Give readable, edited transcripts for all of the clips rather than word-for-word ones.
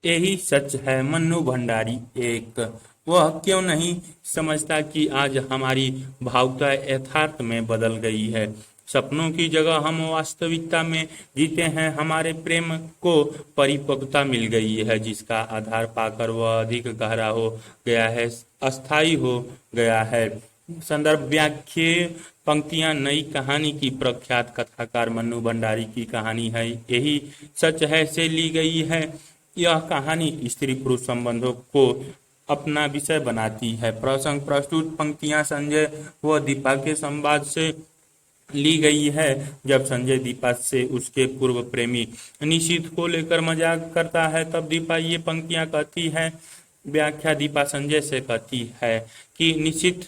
यही सच है मन्नू भंडारी एक। वह क्यों नहीं समझता कि आज हमारी भावुकता यथार्थ में बदल गई है। सपनों की जगह हम वास्तविकता में जीते हैं। हमारे प्रेम को परिपक्वता मिल गई है, जिसका आधार पाकर वह अधिक गहरा हो गया है, अस्थायी हो गया है। संदर्भ व्याख्या पंक्तियां नई कहानी की प्रख्यात कथाकार मन्नू भंडारी की कहानी है, यही सच है से ली गई है। यह कहानी स्त्री पुरुष संबंधों को अपना विषय बनाती है। प्रसंग प्रस्तुत पंक्तियां संजय व दीपा के संवाद से ली गई है। जब संजय दीपा से उसके पूर्व प्रेमी निशित को लेकर मजाक करता है, तब दीपा ये पंक्तियां कहती है। व्याख्या दीपा संजय से कहती है कि निशित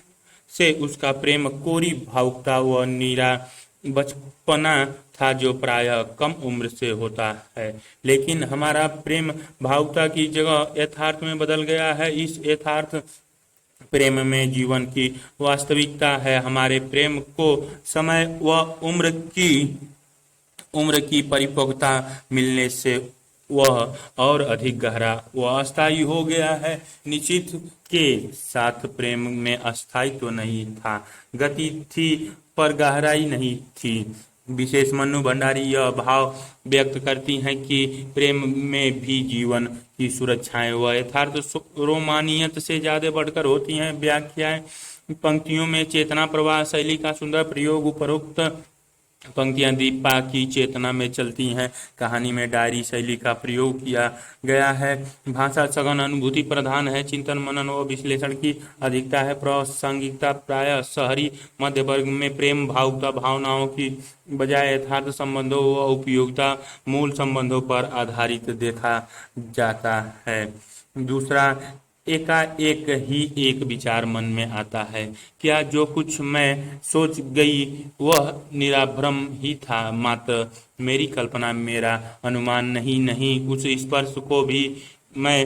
से उसका प्रेम कोरी भावुकता व नीरा बचपना था, जो प्रायः कम उम्र से होता है। लेकिन हमारा प्रेम भावुकता की जगह यथार्थ में बदल गया है। इस यथार्थ प्रेम में जीवन की वास्तविकता है। हमारे प्रेम को समय व उम्र की परिपक्वता मिलने से वह और अधिक गहरा व अस्थायी हो गया है। निश्चित के साथ प्रेम में अस्थायित्व नहीं था, गति थी पर गहराई नहीं थी। विशेष मन्नू भंडारी यह भाव व्यक्त करती हैं कि प्रेम में भी जीवन की सुरक्षाएं व यथार्थ रोमानियत से ज्यादा बढ़कर होती हैं। व्याख्याएं पंक्तियों में चेतना प्रवाह शैली का सुंदर प्रयोग। उपरोक्त पंक्तियां दीपा की चेतना में चलती हैं। कहानी में डायरी शैली का प्रयोग किया गया है। भाषा सघन अनुभूति प्रधान है। चिंतन मनन व विश्लेषण की अधिकता है। प्रासंगिकता प्रायः शहरी मध्य वर्ग में प्रेम भावुकता भावनाओं की बजाय यथार्थ संबंधों व उपयोगिता मूल संबंधों पर आधारित देखा जाता है। दूसरा, एकाएक ही एक विचार मन में आता है, क्या जो कुछ मैं सोच गई वह निराभ्रम ही था, मात्र मेरी कल्पना, मेरा अनुमान नहीं उस स्पर्श को भी मैं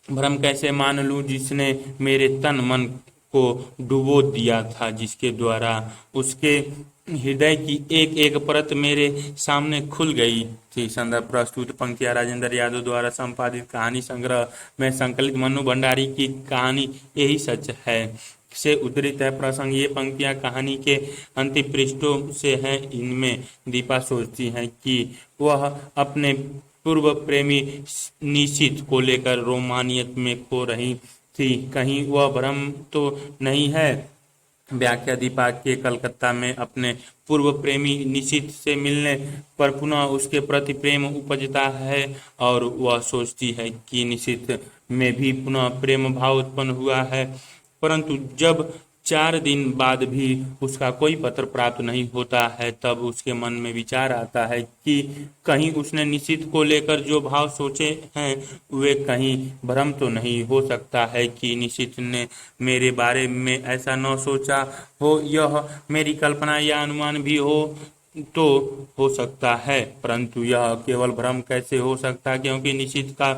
भ्रम कैसे मान लूं जिसने मेरे तन मन को डुबो दिया था, जिसके द्वारा उसके हृदय की एक एक परत मेरे सामने खुल गई थी। संदर्भ प्रस्तुत पंक्तियां राजेंद्र यादव द्वारा संपादित कहानी संग्रह में संकलित मन्नू भंडारी की कहानी यही सच है से उद्धृत है। प्रसंग ये पंक्तियां कहानी के अंतिम पृष्ठों से हैं। इनमें दीपा सोचती है कि वह अपने पूर्व प्रेमी निशित को लेकर रोमानियत में खो रही थी, कहीं वह भ्रम तो नहीं है। व्याख्या दीपा के कलकत्ता में अपने पूर्व प्रेमी निशित से मिलने पर पुनः उसके प्रति प्रेम उपजता है और वह सोचती है कि निशित में भी पुनः प्रेम भाव उत्पन्न हुआ है। परंतु जब 4 दिन बाद भी उसका कोई पत्र प्राप्त नहीं होता है, तब उसके मन में विचार आता है कि कहीं उसने निशित को लेकर जो भाव सोचे हैं वे कहीं भ्रम तो नहीं हो सकता है कि निशित ने मेरे बारे में ऐसा न सोचा हो। यह मेरी कल्पना या अनुमान भी तो हो सकता है, परंतु यह केवल भ्रम कैसे हो सकता, क्योंकि निशित का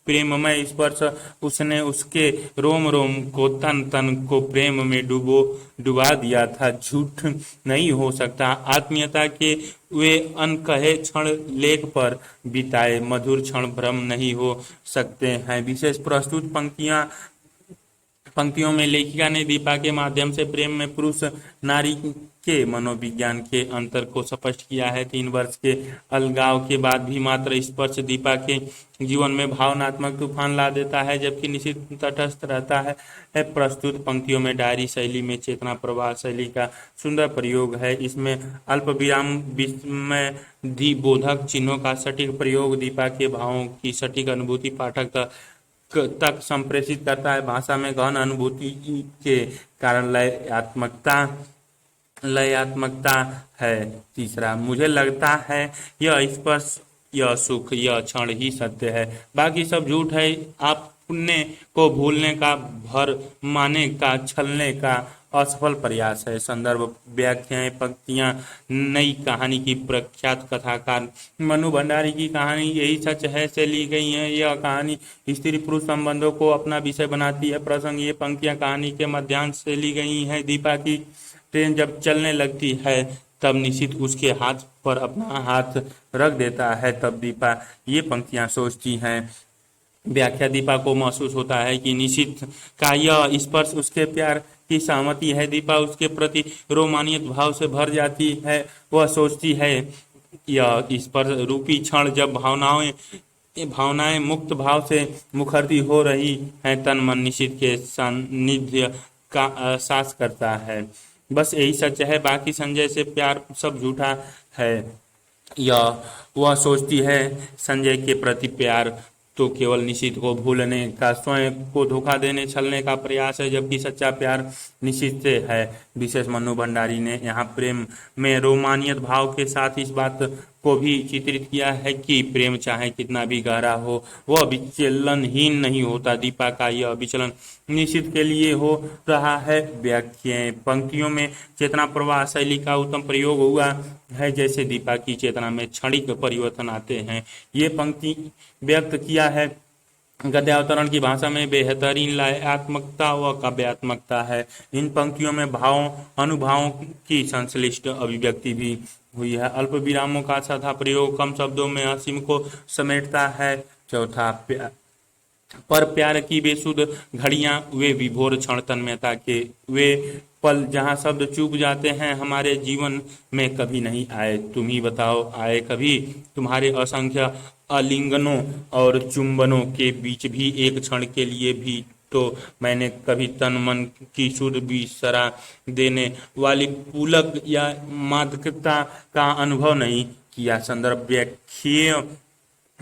प्रेममय स्पर्श उसने उसके रोम रोम को तन तन को प्रेम में डुबा दिया था। झूठ नहीं हो सकता। आत्मीयता के वे अनकहे क्षण लेख पर बिताए मधुर क्षण भ्रम नहीं हो सकते हैं। विशेष प्रस्तुत पंक्तियों में लेखिका ने दीपा के माध्यम से प्रेम में पुरुष नारी के मनोविज्ञान के अंतर को स्पष्ट किया है। 3 वर्ष के अलगाव के बाद भी मात्र स्पर्श दीपा के जीवन में भावनात्मक तूफान ला देता है, जबकि निश्चित तटस्थ रहता है। प्रस्तुत पंक्तियों में डायरी शैली में चेतना प्रवाह शैली का सुंदर प्रयोग है। इसमें अल्प विराम विस्मय बोधक चिन्हों का सटीक प्रयोग दीपा के भावों की सटीक अनुभूति पाठक तक संप्रेषित करता है। भाषा में गहन अनुभूति के कारण लयात्मकता है। तीसरा, मुझे लगता है यह स्पर्श, यह सुख, यह क्षण ही सत्य है, बाकी सब झूठ है। अपने को भूलने का, भर माने का, छलने का असफल प्रयास है। संदर्भ व्याख्याएं पंक्तियां नई कहानी की प्रख्यात कथाकार मन्नू भंडारी की कहानी यही सच है से ली गई हैं। यह कहानी स्त्री पुरुष संबंधों को अपना विषय बनाती है। प्रसंग ये पंक्तियां कहानी के मध्यांश से ली गई हैं। दीपा की ट्रेन जब चलने लगती है तब निशित उसके हाथ पर अपना हाथ रख देता है। तब दीपा ये पंक्तियां सोचती हैं व्याख्या दीपा को महसूस होता है कि निशित का यह स्पर्श उसके प्यार की सहमति है। दीपा उसके प्रति रोमानियत भाव से भर जाती है। वह सोचती है यह स्पर्श रूपी क्षण जब भावनाएं भावनाएं मुक्त भाव से मुखरित हो रही हैं, तन मन निशित के सानिध्य का एहसास करता है। बस यही सच है, बाकी संजय से प्यार सब झूठा है। या वह सोचती है संजय के प्रति प्यार तो केवल निशित को भूलने का, स्वयं को धोखा देने छलने का प्रयास है, जबकि सच्चा प्यार निशित से है। विशेष मन्नू भंडारी ने यहाँ प्रेम में रोमानियत भाव के साथ इस बात को भी चित्रित किया है कि प्रेम चाहे कितना भी गहरा हो, वह विचलनहीन नहीं होता। दीपा का यह विचलन निशित के लिए हो रहा है। व्याख्या पंक्तियों में चेतना प्रवाह शैली का उत्तम प्रयोग हुआ है, जैसे दीपा की चेतना में क्षणिक परिवर्तन आते हैं। ये पंक्ति व्यक्त किया है गद्यावतरण की भाषा में बेहतरीन लयात्मकता व काव्यात्मकता है। इन पंक्तियों में भावों अनुभावों की संश्लिष्ट अभिव्यक्ति भी हुई है। अल्प विरामों का सदा प्रयोग कम शब्दों में असीम को समेटता है। चौथा, पर प्यार की बेसुध घड़ियां, वे विभोर क्षण तन्मयता के वे पल जहां शब्द चूक जाते हैं, हमारे जीवन में कभी नहीं आए। तुम ही बताओ, आए कभी? तुम्हारे असंख्य आलिंगनों और चुंबनों के बीच भी एक क्षण के लिए भी तो मैंने कभी तन मन की सुध बिसरा देने वाली पुलक या मादकता का अनुभव नहीं किया। संदर्भ व्याख्या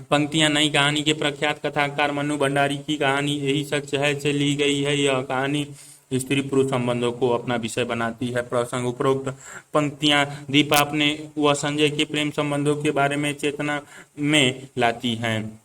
पंक्तियां नई कहानी के प्रख्यात कथाकार मन्नू भंडारी की कहानी यही सच है से ली गई है। यह कहानी स्त्री पुरुष संबंधों को अपना विषय बनाती है। प्रसंग उपरोक्त पंक्तियां दीपा अपने व संजय के प्रेम संबंधों के बारे में चेतना में लाती हैं।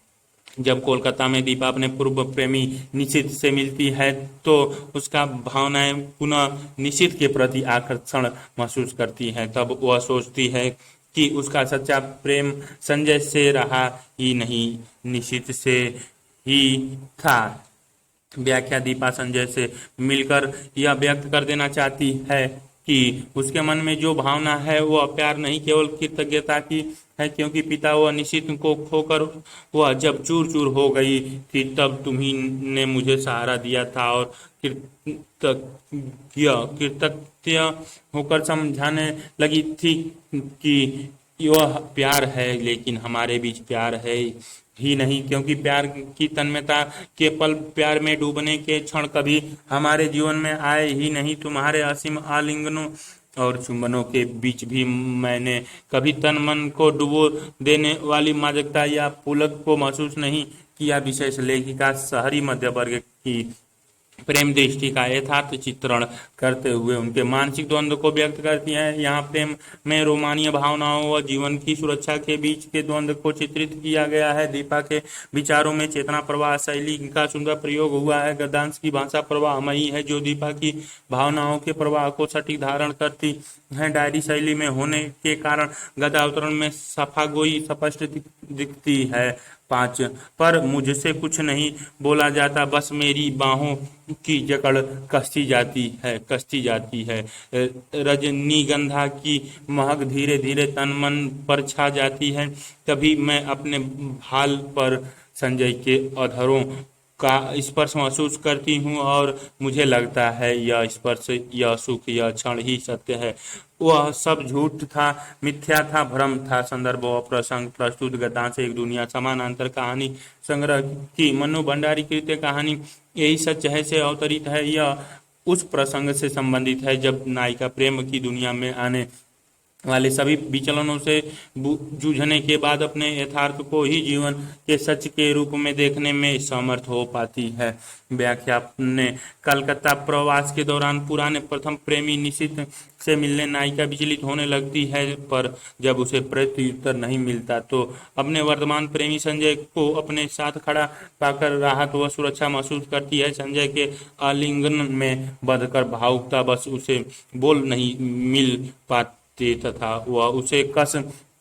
जब कोलकाता में दीपा अपने पूर्व प्रेमी निशित से मिलती है तो उसका भावनाएं पुनः निशित के प्रति आकर्षण महसूस करती हैं। तब वह सोचती है कि उसका सच्चा प्रेम संजय से रहा ही नहीं, निशित से ही था। व्याख्या दीपा संजय से मिलकर यह व्यक्त कर देना चाहती है कि उसके मन में जो भावना है वह प्यार नहीं, केवल कृतज्ञता की है, क्योंकि पिता व निशित को खोकर वह जब चूर चूर हो गई थी, तब तुम्ही ने मुझे सहारा दिया था और कृतज्ञ होकर समझाने लगी थी कि यह प्यार है, लेकिन हमारे बीच प्यार है ही नहीं, क्योंकि प्यार की तन्मयता के पल, प्यार में डूबने के क्षण कभी हमारे जीवन में आए ही नहीं। तुम्हारे असीम आलिंगनों और चुंबनों के बीच भी मैंने कभी तन मन को डुबो देने वाली मादकता या पुलक को महसूस नहीं किया। विशेष लेखिका शहरी मध्य वर्ग की प्रेम दृष्टि का यथार्थ चित्रण करते हुए उनके मानसिक द्वंद्व को व्यक्त करती हैं। यहाँ प्रेम में रोमानीय भावनाओं व जीवन की सुरक्षा के बीच के द्वंद्व को चित्रित किया गया है। दीपा के विचारों में चेतना प्रवाह शैली का सुंदर प्रयोग हुआ है। गद्यांश की भाषा प्रवाहमयी है, जो दीपा की भावनाओं के प्रवाह को सटीक धारण करती है। डायरी शैली में होने के कारण गद्यावतरण में सफागोई स्पष्ट दिखती है। 5, पर मुझसे कुछ नहीं बोला जाता, बस मेरी बाहों की जकड़ कसती जाती है। रजनीगंधा की महक धीरे धीरे तन मन पर छा जाती है। तभी मैं अपने भाल पर संजय के अधरों का स्पर्श महसूस करती हूँ और मुझे लगता है यह स्पर्श, यह सुख, यह क्षण ही सत्य है। वह सब झूठ था, मिथ्या था, भ्रम था। संदर्भ और प्रसंग प्रस्तुत गद्यांश एक दुनिया समानांतर कहानी संग्रह की मन्नू भंडारी कृत कहानी यही सच है से अवतरित है। यह उस प्रसंग से संबंधित है जब नायिका प्रेम की दुनिया में आने वाले सभी विचलनों से जूझने के बाद अपने यथार्थ को ही जीवन के सच के रूप में देखने में समर्थ हो पाती है। व्याख्या ने कलकत्ता प्रवास के दौरान पुराने प्रथम प्रेमी निशित से मिलने नायिका विचलित होने लगती है, पर जब उसे प्रत्युत्तर नहीं मिलता तो अपने वर्तमान प्रेमी संजय को अपने साथ खड़ा पाकर राहत व सुरक्षा महसूस करती है। संजय के आलिंगन में बंधकर भावुकता बस उसे बोल नहीं मिल पाती तथा वह उसे कस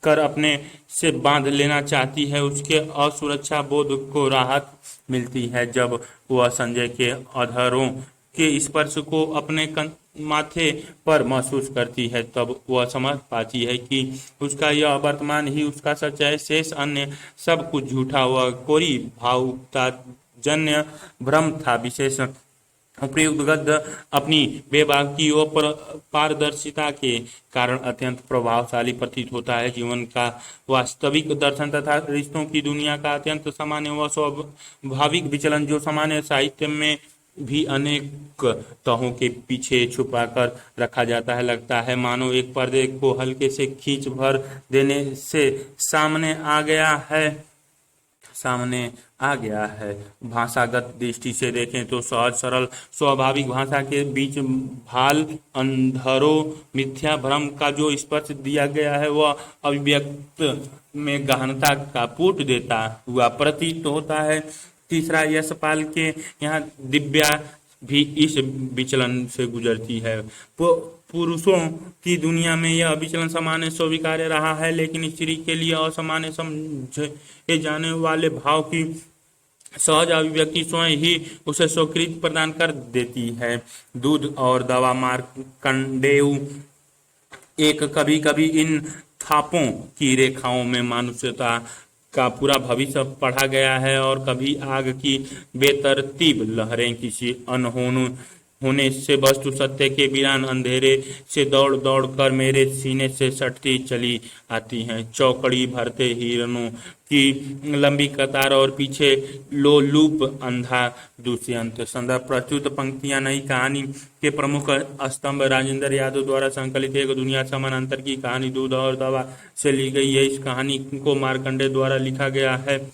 कर अपने से बांध लेना चाहती है। उसके असुरक्षा बोध को राहत मिलती है जब वह संजय के अधरों के स्पर्श को अपने माथे पर महसूस करती है, तब वह समझ पाती है कि उसका यह वर्तमान ही उसका सच है। शेष अन्य सब कुछ झूठा व कोरी भावुकता जन्य भ्रम था। विशेष उपयुक्त गद्य अपनी बेबाकी व पारदर्शिता के कारण अत्यंत प्रभावशाली प्रतीत होता है। जीवन का वास्तविक दर्शन तथा रिश्तों की दुनिया का अत्यंत सामान्य व स्वाभाविक विचलन, जो सामान्य साहित्य में भी अनेक तहों के पीछे छुपा कर रखा जाता है, लगता है मानो एक पर्दे को हल्के से खींच भर देने से सामने आ गया है। भाषागत दृष्टि से देखें तो सहज सरल स्वाभाविक भाषा के बीच भाल अंधरों मिथ्या भ्रम का जो स्पर्श दिया गया है, वह अभिव्यक्त में गहनता का पुट देता हुआ प्रतीत होता है। तीसरा, यशपाल के यहाँ दिव्या भी इस विचलन से गुजरती है। पुरुषों की दुनिया में यह विचलन सामान्य स्वीकार्य रहा है, लेकिन स्त्री के लिए असामान्य समझे जाने वाले भाव की सहज अभिव्यक्ति स्वयं ही उसे स्वीकृति प्रदान कर देती है। दूध और दवा मार्कंडेय एक, कभी कभी इन थापों की रेखाओं में मानुष्यता का पूरा भविष्य पढ़ा गया है, और कभी आग की बेतरतीब लहरें किसी अनहोनी होने से वस्तु सत्य के वीरान अंधेरे से दौड़ दौड़ कर मेरे सीने से सटती चली आती हैं। चौकड़ी भरते हिरणों की लंबी कतार और पीछे लोलूप अंधा दुष्यंत। संदर्भ प्रस्तुत पंक्तियां नई कहानी के प्रमुख स्तंभ राजेंद्र यादव द्वारा संकलित एक दुनिया समानांतर की कहानी दूध और दवा से ली गई है। इस कहानी को मार्कंडेय द्वारा लिखा गया है।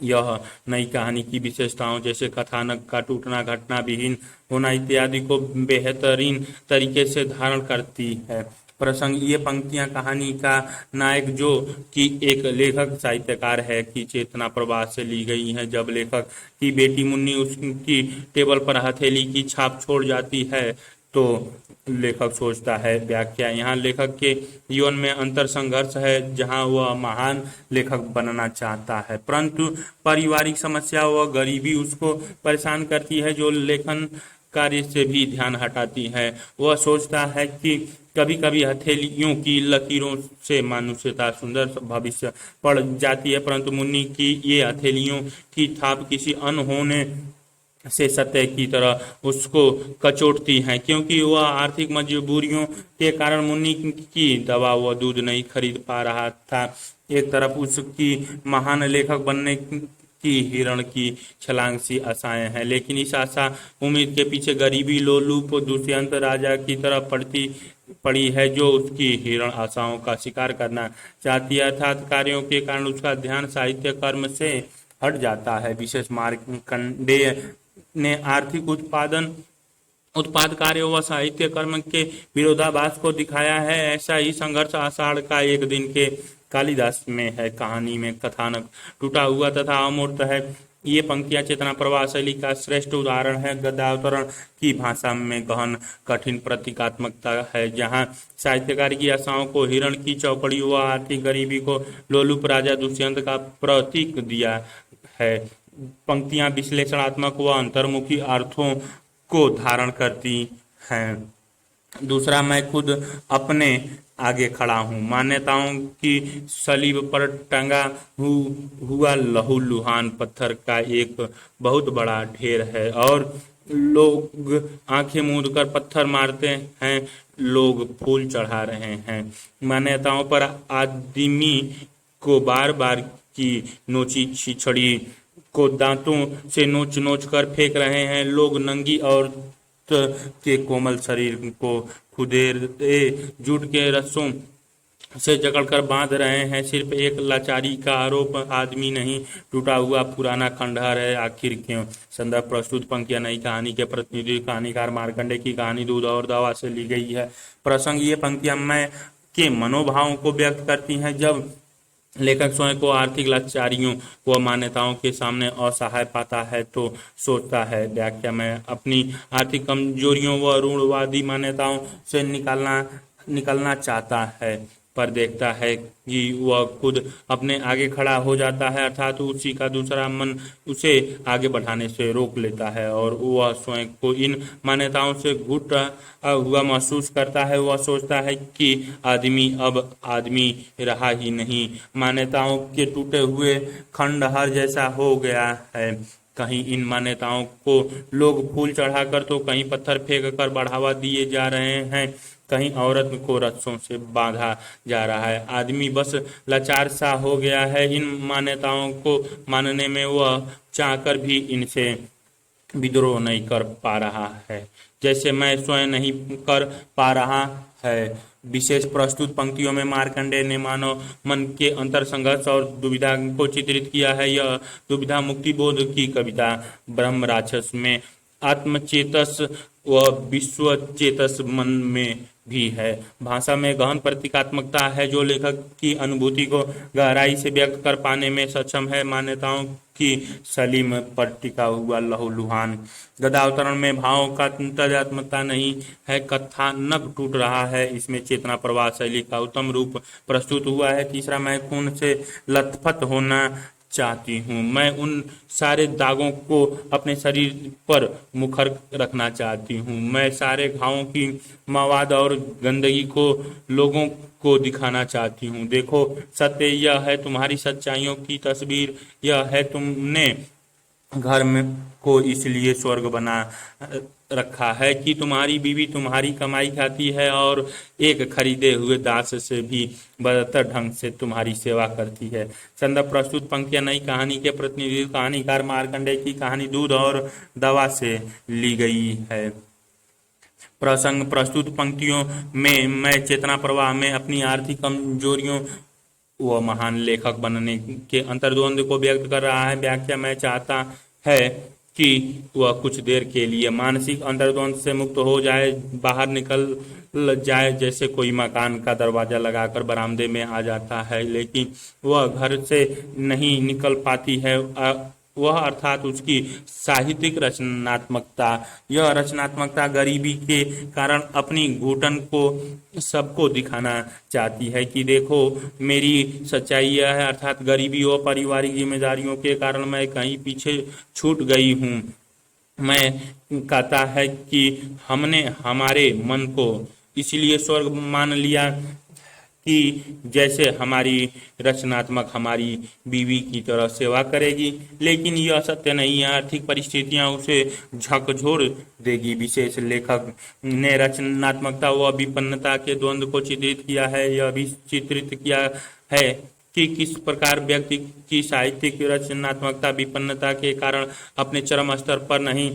यह नई कहानी की विशेषताओं जैसे कथानक का टूटना, घटना विहीन होना इत्यादि को बेहतरीन तरीके से धारण करती है। प्रसंग, ये पंक्तियां कहानी का नायक, जो कि एक लेखक साहित्यकार है, की चेतना प्रवास से ली गई हैं। जब लेखक की बेटी मुन्नी उसकी टेबल पर हथेली की छाप छोड़ जाती है तो लेखक सोचता है। व्याख्या, यहाँ लेखक के जीवन में अंतर संघर्ष है, जहाँ वह महान लेखक बनना चाहता है, परंतु पारिवारिक समस्या व गरीबी उसको परेशान करती है, जो लेखन कार्य से भी ध्यान हटाती है। वह सोचता है कि कभी कभी हथेलियों की लकीरों से मानुष्यता सुंदर भविष्य पड़ जाती है, परंतु मुन्नी की ये हथेलियों की थाप किसी अनहोने से सत्य की तरह उसको कचोटती हैं, क्योंकि वह आर्थिक मजबूरियों के कारण मुन्नी की दवा व दूध नहीं खरीद पा रहा था। एक तरफ उसकी महान लेखक बनने की हिरण की छलांग सी आशाएं हैं, लेकिन इस आशा उम्मीद के पीछे गरीबी लोलूप दुष्यंत राजा की तरह पड़ी है, जो उसकी हिरण आशाओं का शिकार करना चाहती है, अर्थात कार्यों के कारण उसका ध्यान साहित्य कर्म से हट जाता है। विशेष मार्कंडेय ने आर्थिक उत्पाद कार्य व साहित्य कर्म के विरोधाभास को दिखाया है। ऐसा ही संघर्ष आषाढ़ का एक दिन के कालिदास में है। कहानी में कथानक टूटा हुआ तथा अमूर्त है। ये पंक्तियां चेतना प्रवाह शैली का श्रेष्ठ उदाहरण है। गद्यावतरण की भाषा में गहन कठिन प्रतीकात्मकता है, जहाँ साहित्यकार की आशाओं को हिरण की चौकड़ी व आर्थिक गरीबी को लोलुप राजा दुष्यंत का प्रतीक दिया है। पंक्तियां विश्लेषणात्मक व अंतर्मुखी अर्थों को धारण करती हैं। दूसरा, मैं खुद अपने आगे खड़ा हूँ। मान्यताओं की सलीब पर टंगा हुआ लहूलुहान पत्थर का एक बहुत बड़ा ढेर है, और लोग आंखें मूंद कर पत्थर मारते हैं, लोग फूल चढ़ा रहे हैं। मान्यताओं पर आदमी को बार बार की नोची छिछड़ी को दांतों से नोच नोच कर फेंक रहे हैं। लोग नंगी औरत के कोमल शरीर को खुदेरे जूट के रस्सों से जकड़कर बांध रहे हैं। सिर्फ एक लाचारी का आरोप, आदमी नहीं, टूटा हुआ पुराना खंडहर है। आखिर क्यों? संदर्भ प्रस्तुत पंक्तियां नई कहानी के प्रतिनिधि कहानीकार मार्कंडेय की कहानी दूध और दवा से ली गई है। प्रसंग, ये पंक्तियां मैं के मनोभावों को व्यक्त करती हैं। जब लेखक स्वयं को आर्थिक लाचारियों व मान्यताओं के सामने असहाय पाता है तो सोचता है। व्याख्या में अपनी आर्थिक कमजोरियों व रूढ़वादी मान्यताओं से निकलना चाहता है। पर देखता है कि वह खुद अपने आगे खड़ा हो जाता है, अर्थात उसी का दूसरा मन उसे आगे बढ़ाने से रोक लेता है और वह स्वयं को इन मान्यताओं से घुटा हुआ महसूस करता है। वह सोचता है कि आदमी अब आदमी रहा ही नहीं, मान्यताओं के टूटे हुए खंडहर जैसा हो गया है। कहीं इन मान्यताओं को लोग फूल चढ़ाकर तो कहीं पत्थर फेंक कर बढ़ावा दिए जा रहे हैं, कहीं औरत को रस्सों से बांधा जा रहा है। आदमी बस लाचार सा हो गया है इन मान्यताओं को मानने में। वह चाहकर भी इनसे विद्रोह नहीं कर पा रहा है, जैसे मैं स्वयं नहीं कर पा रहा है। विशेष प्रस्तुत पंक्तियों में मार्कंडेय ने मानव मन के अंतर संघर्ष और दुविधा को चित्रित किया है। यह दुविधा मुक्ति बोध की कविता। ब्रह्म राक्षस में आत्मचेतस व विश्व चेतस मन में भी है। भाषा में गहन प्रतीकात्मकता है जो लेखक की अनुभूति को गहराई से व्यक्त कर पाने में सक्षम है। मान्यताओं की सलीम पर टिका हुआ लहूलुहान गदावतरण में भावों का तादात्म्यता नहीं है, कथानक टूट रहा है। इसमें चेतना प्रवाह शैली का उत्तम रूप प्रस्तुत हुआ है। तीसरा, मैं खून से लथपथ होना चाहती हूँ, मैं उन सारे दागों को अपने शरीर पर मुखर रखना चाहती हूँ, मैं सारे घावों की मवाद और गंदगी को लोगों को दिखाना चाहती हूँ। देखो, सत्य यह है तुम्हारी सच्चाइयों की तस्वीर, यह है तुमने घर में को इसलिए स्वर्ग बना रखा है कि तुम्हारी बीवी तुम्हारी कमाई खाती है और एक खरीदे हुए दास से भी बदतर ढंग से तुम्हारी सेवा करती है। संदर्भ प्रस्तुत पंक्तियां नई कहानी के प्रतिनिधित्व कहानीकार मार्कंडेय की कहानी दूध और दवा से ली गई है। प्रसंग प्रस्तुत पंक्तियों में मैं चेतना प्रवाह में अपनी आर्थिक कमजोरियों व महान लेखक बनने के अंतर्द्वंद को व्यक्त कर रहा है। व्याख्या में चाहता है कि वह कुछ देर के लिए मानसिक अंतर्द्वंद से मुक्त हो जाए, बाहर निकल जाए, जैसे कोई मकान का दरवाजा लगाकर बरामदे में आ जाता है लेकिन वह घर से नहीं निकल पाती है। वह अर्थात उसकी साहित्यिक रचनात्मकता। यह रचनात्मकता गरीबी के कारण अपनी घुटन को सबको दिखाना चाहती है कि देखो मेरी सच्चाई यह है, अर्थात गरीबी और पारिवारिक जिम्मेदारियों के कारण मैं कहीं पीछे छूट गई हूँ। मैं कहता है कि हमने हमारे मन को इसलिए स्वर्ग मान लिया कि जैसे हमारी रचनात्मक हमारी बीवी की तरह सेवा करेगी, लेकिन यह सत्य नहीं है। आर्थिक परिस्थितियां उसे झकझोर देगी। विशेष लेखक ने रचनात्मकता व विपन्नता के द्वंद्व को चित्रित किया है। यह भी चित्रित किया है कि किस प्रकार व्यक्ति की साहित्यिक रचनात्मकता विपन्नता के कारण अपने चरम स्तर पर नहीं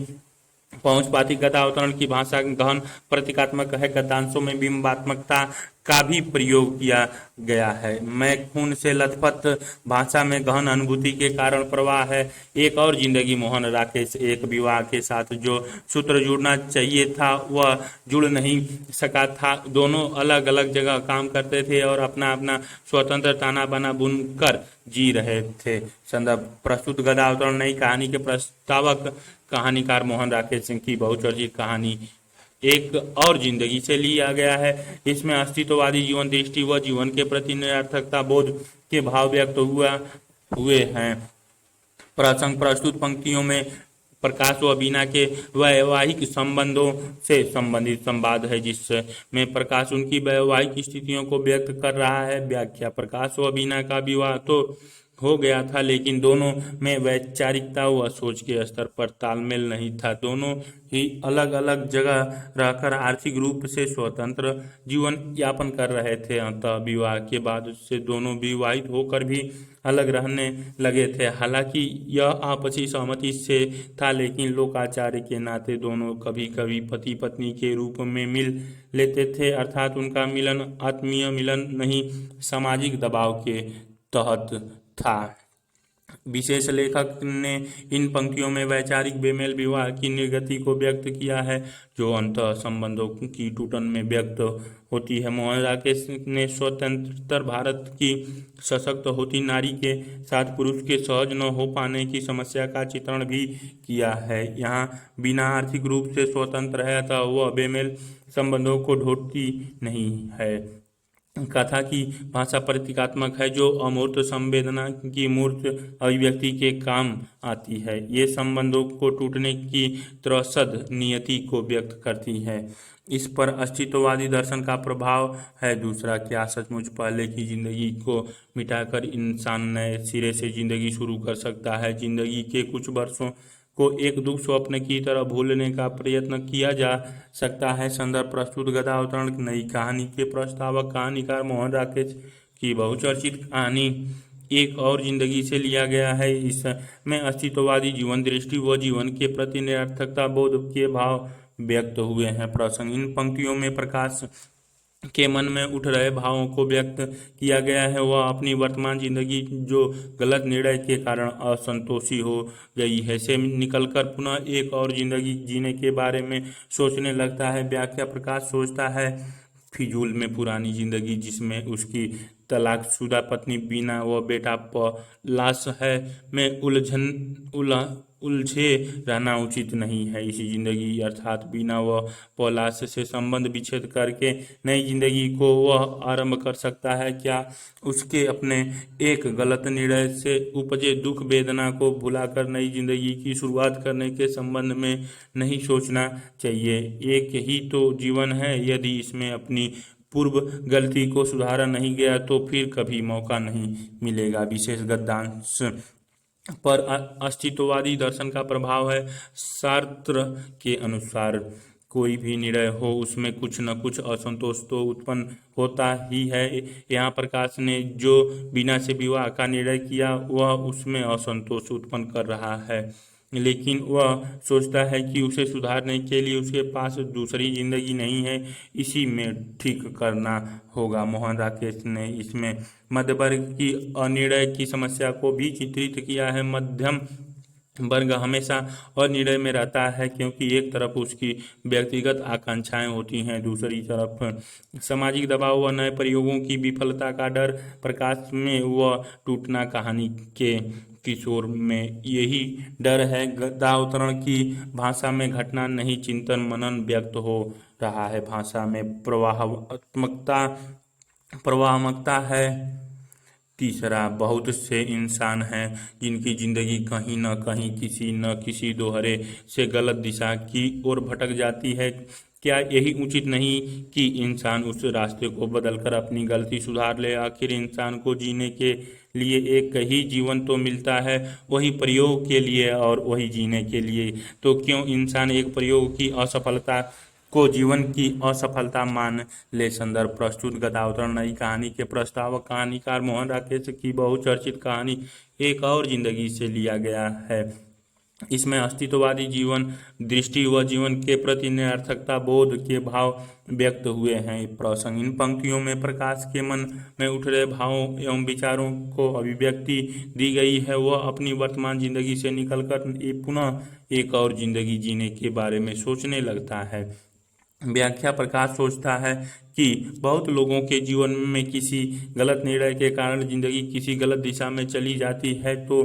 पहुंच पाती। गद्यावतरण की भाषा गहन प्रतीकात्मक है। गद्यांशों में बिंबात्मकता का भी प्रयोग किया गया है। मैं खून से लथपथ भाषा में गहन अनुभूति के कारण प्रवाह है। एक और जिंदगी मोहन राकेश एक विवाह के साथ जो सूत्र जुड़ना चाहिए था वह जुड़ नहीं सका था। दोनों अलग अलग जगह काम करते थे और अपना अपना स्वतंत्र ताना बाना बुनकर जी रहे थे। संदर्भ प्रस्तुत गद्यावतरण नई कहानी के प्रस्तावक कहानीकार मोहन राकेश सिंह की बहुचर्चित कहानी एक और जिंदगी से लिया गया है। इसमें अस्तित्ववादी जीवन दृष्टि व जीवन के प्रति निरर्थकता बोध के भाव व्यक्त हुए हैं। प्रसंग प्रस्तुत पंक्तियों में प्रकाश व बीना के वैवाहिक संबंधों से संबंधित संवाद है, जिसमें प्रकाश उनकी वैवाहिक स्थितियों को व्यक्त कर रहा है। व्याख्या, प्रकाश व बीना का विवाह तो हो गया था लेकिन दोनों में वैचारिकता व सोच के स्तर पर तालमेल नहीं था। दोनों ही अलग अलग जगह रहकर आर्थिक रूप से स्वतंत्र जीवन यापन कर रहे थे। अतः विवाह के बाद से दोनों विवाहित होकर भी अलग रहने लगे थे। हालांकि यह आपसी सहमति से था लेकिन लोकाचार्य के नाते दोनों कभी कभी पति पत्नी के रूप में मिल लेते थे, अर्थात उनका मिलन आत्मीय मिलन नहीं सामाजिक दबाव के तहत था। विशेष लेखक ने इन पंक्तियों में वैचारिक बेमेल विवाह की निर्गति को व्यक्त किया है जो अंतः संबंधों की टूटन में व्यक्त होती है। मोहन राकेश ने स्वतंत्र भारत की सशक्त होती नारी के साथ पुरुष के सहज न हो पाने की समस्या का चित्रण भी किया है। यहाँ बिना आर्थिक रूप से स्वतंत्र है अतः वह बेमेल संबंधों को ढोती नहीं है। कथा की भाषा प्रतीकात्मक है, जो अमूर्त संवेदना की मूर्त अभिव्यक्ति के काम आती है। ये संबंधों को टूटने की त्रसद नियति को व्यक्त करती है। इस पर अस्तित्ववादी दर्शन का प्रभाव है। दूसरा, क्या सचमुच पहले की जिंदगी को मिटाकर इंसान नए सिरे से जिंदगी शुरू कर सकता है? जिंदगी के कुछ वर्षों को एक दुख स्वप्न की तरह भूलने का प्रयत्न किया जा सकता है। संदर्भ प्रस्तुत गदा अवतरण नई कहानी के प्रस्तावक कहानीकार मोहन राकेश की बहुचर्चित कहानी एक और जिंदगी से लिया गया है। इसमें अस्तित्ववादी जीवन दृष्टि व जीवन के प्रति निरर्थकता बोध के भाव व्यक्त हुए हैं। प्रसंग इन पंक्तियों में प्रकाश के मन में उठ रहे भावों को व्यक्त किया गया है। वह अपनी वर्तमान जिंदगी, जो गलत निर्णय के कारण असंतोषी हो गई है, से निकलकर पुनः एक और जिंदगी जीने के बारे में सोचने लगता है। व्याख्या प्रकाश सोचता है, फिजूल में पुरानी जिंदगी जिसमें उसकी तलाकशुदा पत्नी बीना व बेटा पलाश है में उलझे रहना उचित नहीं है। इसी जिंदगी अर्थात बीना व पलाश से संबंध विच्छेद करके नई जिंदगी को वह आरंभ कर सकता है। क्या उसके अपने एक गलत निर्णय से उपजे दुख वेदना को भुलाकर नई जिंदगी की शुरुआत करने के संबंध में नहीं सोचना चाहिए? एक ही तो जीवन है, यदि इसमें अपनी पूर्व गलती को सुधारा नहीं गया तो फिर कभी मौका नहीं मिलेगा। विशेष गद्यांश पर अस्तित्ववादी दर्शन का प्रभाव है। सार्त्र के अनुसार कोई भी निर्णय हो, उसमें कुछ न कुछ असंतोष तो उत्पन्न होता ही है। यहाँ प्रकाश ने जो बीना से विवाह का निर्णय किया, वह उसमें असंतोष उत्पन्न कर रहा है, लेकिन वह सोचता है कि उसे सुधारने के लिए उसके पास दूसरी जिंदगी नहीं है। इसी में ठीक करना होगा। मोहन राकेश ने इसमें मध्यवर्ग की अनिर्णय की समस्या को भी चित्रित किया है। मध्यम वर्ग हमेशा अनिर्णय में रहता है, क्योंकि एक तरफ उसकी व्यक्तिगत आकांक्षाएं होती हैं, दूसरी तरफ सामाजिक दबाव व नए प्रयोगों की विफलता का डर। प्रकाश में वह टूटना कहानी के किशोर में यही डर है। गद्यावतरण की भाषा में घटना नहीं, चिंतन मनन व्यक्त हो रहा है। भाषा में प्रवाहमकता है। तीसरा, बहुत से इंसान हैं जिनकी जिंदगी कहीं न कहीं किसी न किसी दोहरे से गलत दिशा की ओर भटक जाती है। क्या यही उचित नहीं कि इंसान उस रास्ते को बदलकर अपनी गलती सुधार ले? आखिर इंसान को जीने के लिए एक ही जीवन तो मिलता है, वही प्रयोग के लिए और वही जीने के लिए। तो क्यों इंसान एक प्रयोग की असफलता को जीवन की असफलता मान ले? संदर्भ प्रस्तुत गद्यावतरण नई कहानी के प्रस्तावक कहानीकार मोहन राकेश की बहुचर्चित कहानी एक और जिंदगी से लिया गया है। इसमें अस्तित्ववादी जीवन दृष्टि व जीवन के प्रति निरर्थकता बोध के भाव व्यक्त हुए हैं। प्रसंग इन पंक्तियों में प्रकाश के मन में उठ रहे भावों एवं विचारों को अभिव्यक्ति दी गई है। वह अपनी वर्तमान जिंदगी से निकलकर पुनः एक और जिंदगी जीने के बारे में सोचने लगता है। व्याख्या प्रकाश सोचता है कि बहुत लोगों के जीवन में किसी गलत निर्णय के कारण जिंदगी किसी गलत दिशा में चली जाती है। तो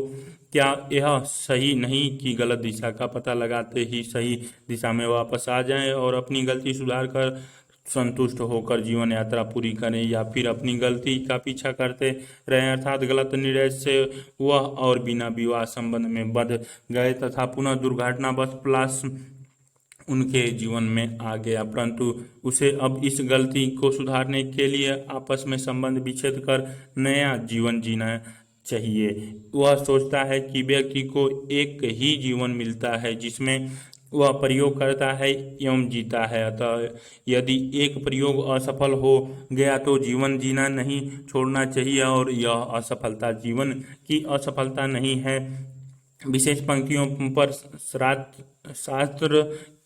क्या यह सही नहीं कि गलत दिशा का पता लगाते ही सही दिशा में वापस आ जाएं और अपनी गलती सुधार कर संतुष्ट होकर जीवन यात्रा पूरी करें, या फिर अपनी गलती का पीछा करते रहें, अर्थात गलत निर्णय से वह और बिना विवाह संबंध में बंध गए तथा पुनः दुर्घटनावश प्लास उनके जीवन में आ गया, परंतु उसे अब इस गलती को सुधारने के लिए आपस में संबंध विच्छेद कर नया जीवन जीना चाहिए। वह सोचता है कि व्यक्ति को एक ही जीवन मिलता है जिसमें वह प्रयोग करता है एवं जीता है। अतः यदि एक प्रयोग असफल हो गया तो जीवन जीना नहीं छोड़ना चाहिए, और यह असफलता जीवन की असफलता नहीं है। विशेष पंक्तियों पर शास्त्र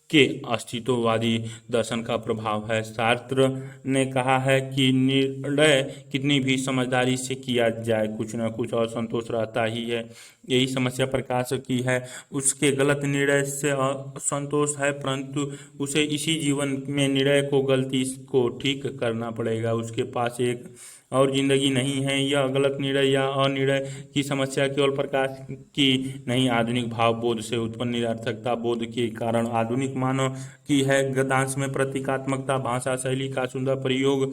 के अस्तित्ववादी दर्शन का प्रभाव है। सार्त्र ने कहा है कि निर्णय कितनी भी समझदारी से किया जाए, कुछ न कुछ असंतोष रहता ही है। यही समस्या प्रकाश की है। उसके गलत निर्णय से असंतोष है, परंतु उसे इसी जीवन में निर्णय को गलती को ठीक करना पड़ेगा। उसके पास एक और जिंदगी नहीं है। यह गलत निर्णय या अनिर्णय की समस्या केवल प्रकाश की नहीं, आधुनिक भाव बोध से उत्पन्न निरर्थकता बोध के कारण आधुनिक मानव की है। गद्यांश में प्रतीकात्मकता भाषा शैली का सुंदर प्रयोग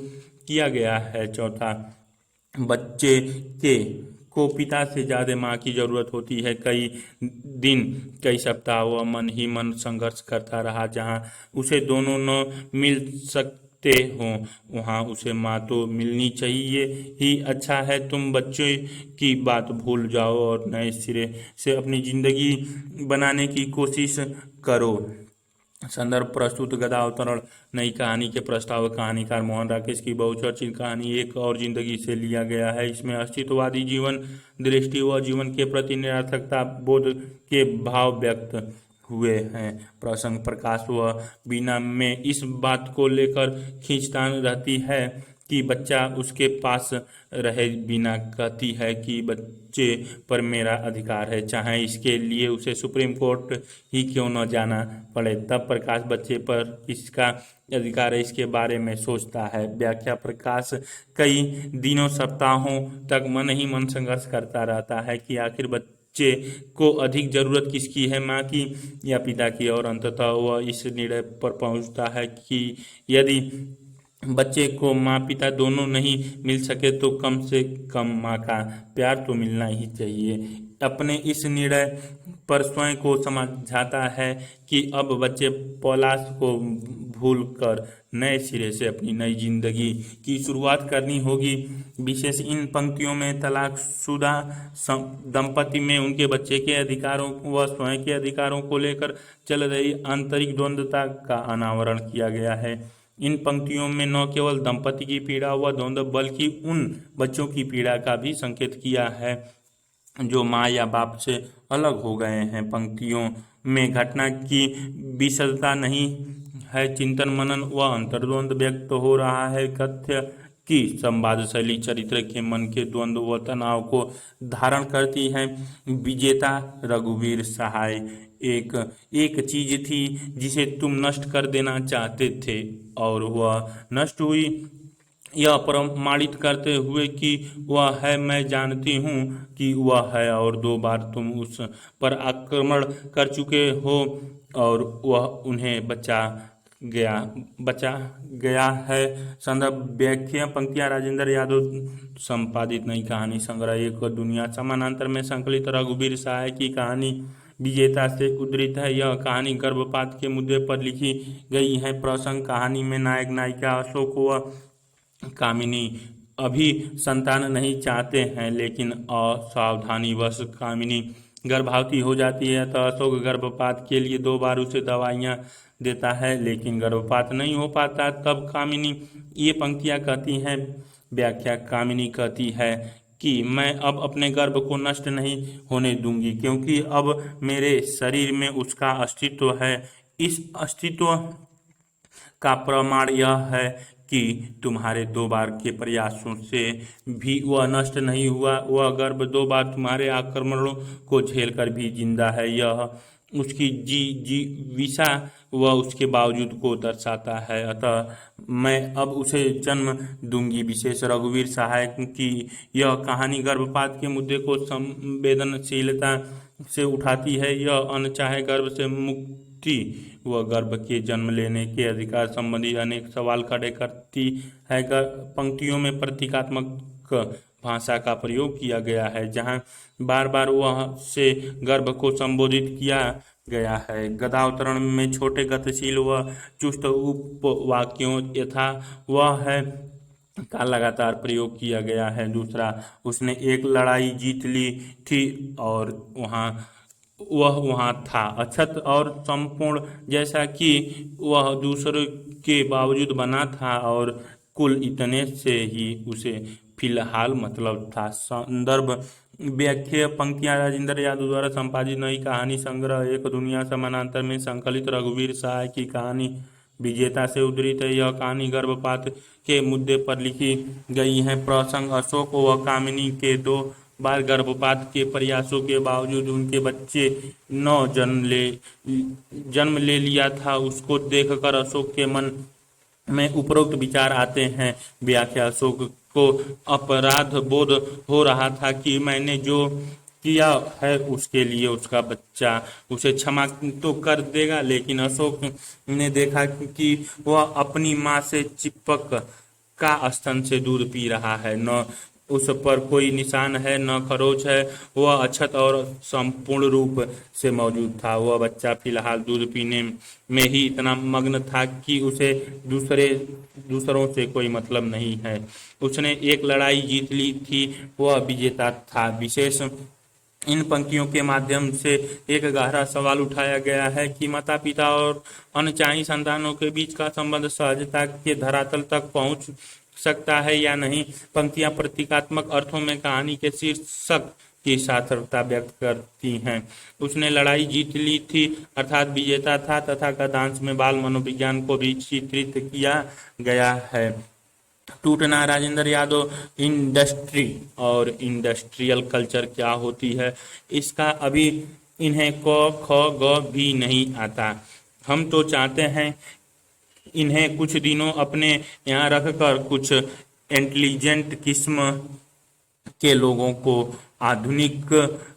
किया गया है। चौथा, बच्चे के को पिता से ज्यादा माँ की जरूरत होती है। कई दिन, कई सप्ताह वह मन ही मन संघर्ष करता रहा। जहाँ उसे दोनों न मिल सकते हों वहाँ उसे माँ तो मिलनी चाहिए ही। अच्छा है तुम बच्चे की बात भूल जाओ और नए सिरे से अपनी जिंदगी बनाने की कोशिश करो। संदर्भ प्रस्तुत गदा अवतरण नई कहानी के प्रस्तावक कहानीकार मोहन राकेश की बहुचर्चित कहानी एक और जिंदगी से लिया गया है। इसमें अस्तित्ववादी जीवन दृष्टि व जीवन के प्रति निरर्थकता बोध के भाव व्यक्त हुए हैं। प्रसंग प्रकाश व बीना में इस बात को लेकर खींचतान रहती है कि बच्चा उसके पास रहे। बीना कहती है कि बच्चे पर मेरा अधिकार है, चाहे इसके लिए उसे सुप्रीम कोर्ट ही क्यों न जाना पड़े। तब प्रकाश बच्चे पर इसका अधिकार है इसके बारे में सोचता है। व्याख्या, प्रकाश कई दिनों सप्ताहों तक मन ही मन संघर्ष करता रहता है कि आखिर बच्चे को अधिक जरूरत किसकी है, माँ की या पिता की, और अंततः वह इस निर्णय पर पहुंचता है कि यदि बच्चे को माँ पिता दोनों नहीं मिल सके तो कम से कम माँ का प्यार तो मिलना ही चाहिए। अपने इस निर्णय पर स्वयं को समझाता है कि अब बच्चे पौलाश को भूलकर नए सिरे से अपनी नई जिंदगी की शुरुआत करनी होगी। विशेष इन पंक्तियों में तलाकशुदा दंपति में उनके बच्चे के अधिकारों व स्वयं के अधिकारों को लेकर चल रही आंतरिक द्वंद्वता का अनावरण किया गया है। इन पंक्तियों में न केवल दंपति की पीड़ा व द्वंद्व बल्कि उन बच्चों की पीड़ा का भी संकेत किया है जो माँ या बाप से अलग हो गए हैं। पंक्तियों में घटना की विशदता नहीं है, चिंतन मनन व अंतर्द्वंद व्यक्त हो रहा है। कथ्य की संवाद शैली चरित्र के मन के द्वंद्व व तनाव को धारण करती है। विजेता रघुवीर सहाय एक चीज थी जिसे तुम नष्ट कर देना चाहते थे और वह नष्ट हुई, यह प्रमाणित करते हुए कि वह है। मैं जानती हूँ कि वह है और 2 बार तुम उस पर आक्रमण कर चुके हो और वह उन्हें बचा गया है। संदर्भ व्याख्या पंक्तियां राजेंद्र यादव संपादित नई कहानी संग्रह एक दुनिया समानांतर में संकलित रघुवीर सहाय की कहानी विजेता से उद्धृत है। यह कहानी गर्भपात के मुद्दे पर लिखी गई है। प्रसंग, कहानी में नायक नायिका अशोक व कामिनी अभी संतान नहीं चाहते हैं, लेकिन असावधानीवश कामिनी गर्भवती हो जाती है। तो अशोक गर्भपात के लिए 2 बार उसे दवाइयाँ देता है लेकिन गर्भपात नहीं हो पाता। तब कामिनी ये पंक्तियाँ कहती हैं। व्याख्या, कामिनी कहती है कि मैं अब अपने गर्भ को नष्ट नहीं होने दूंगी क्योंकि अब मेरे शरीर में उसका अस्तित्व है। इस अस्तित्व का प्रमाण यह है कि तुम्हारे 2 बार के प्रयासों से भी वह नष्ट नहीं हुआ। वह गर्भ 2 बार तुम्हारे आक्रमणों को झेलकर भी जिंदा है। यह उसकी जीविका व उसके बावजूद को दर्शाता है। अतः मैं अब उसे जन्म दूंगी। विशेष, रघुवीर सहाय की यह कहानी गर्भपात के मुद्दे को संवेदनशीलता से उठाती है। यह अनचाहे गर्भ से मुक्ति व गर्भ के जन्म लेने के अधिकार संबंधी अनेक सवाल खड़े करती है। पंक्तियों में प्रतीकात्मक भाषा का प्रयोग किया गया है जहाँ बार बार वह से गर्भ को संबोधित किया गया है। गदावतरण में छोटे गतिशील व चुस्त उपवाक्यों यथा वह है का लगातार प्रयोग किया गया है। दूसरा, उसने एक लड़ाई जीत ली थी और वह वहाँ था, अछत और संपूर्ण, जैसा कि वह दूसरों के बावजूद बना था और कुल इतने से ही उसे फिलहाल मतलब था। संदर्भ व्याख्या पंक्तियां राजेंद्र यादव द्वारा संपादित नई कहानी संग्रह एक दुनिया समानांतर में संकलित रघुवीर सहाय की कहानी विजेता से उद्धृत है। यह कहानी गर्भपात के मुद्दे पर लिखी गई है। प्रसंग, अशोक व कामिनी के 2 बार गर्भपात के प्रयासों के बावजूद उनके बच्चे न जन्म ले लिया था, उसको देखकर अशोक के मन में उपरोक्त विचार आते हैं। व्याख्या, अशोक को अपराध बोध हो रहा था कि मैंने जो किया है उसके लिए उसका बच्चा उसे क्षमा तो कर देगा, लेकिन अशोक ने देखा कि वह अपनी माँ से चिपक का स्तन से दूध पी रहा है, न उस पर कोई निशान है न खरोच है। वह अक्षत और संपूर्ण रूप से मौजूद था। वह बच्चा फिलहाल दूध पीने में ही इतना मग्न था कि उसे दूसरों से कोई मतलब नहीं है। उसने एक लड़ाई जीत ली थी, वह विजेता था। विशेष इन पंक्तियों के माध्यम से एक गहरा सवाल उठाया गया है कि माता पिता और अनचाही संतानों के बीच का संबंध सहजता के धरातल तक पहुंच सकता है या नहीं। पंक्तियां प्रतीकात्मक अर्थों में कहानी के शीर्षक की सार्थकता व्यक्त करती हैं। उसने लड़ाई जीत ली थी अर्थात विजेता था, तथा गद्यांश में बाल मनोविज्ञान को भी चित्रित किया गया है। टूटना। राजेंद्र यादव इंडस्ट्री और इंडस्ट्रियल कल्चर क्या होती है, इसका अभी इन्हें क ख ग भी नहीं आता। हम तो चाहते हैं इन्हें कुछ दिनों अपने यहाँ रखकर कुछ इंटेलिजेंट किस्म के लोगों को आधुनिक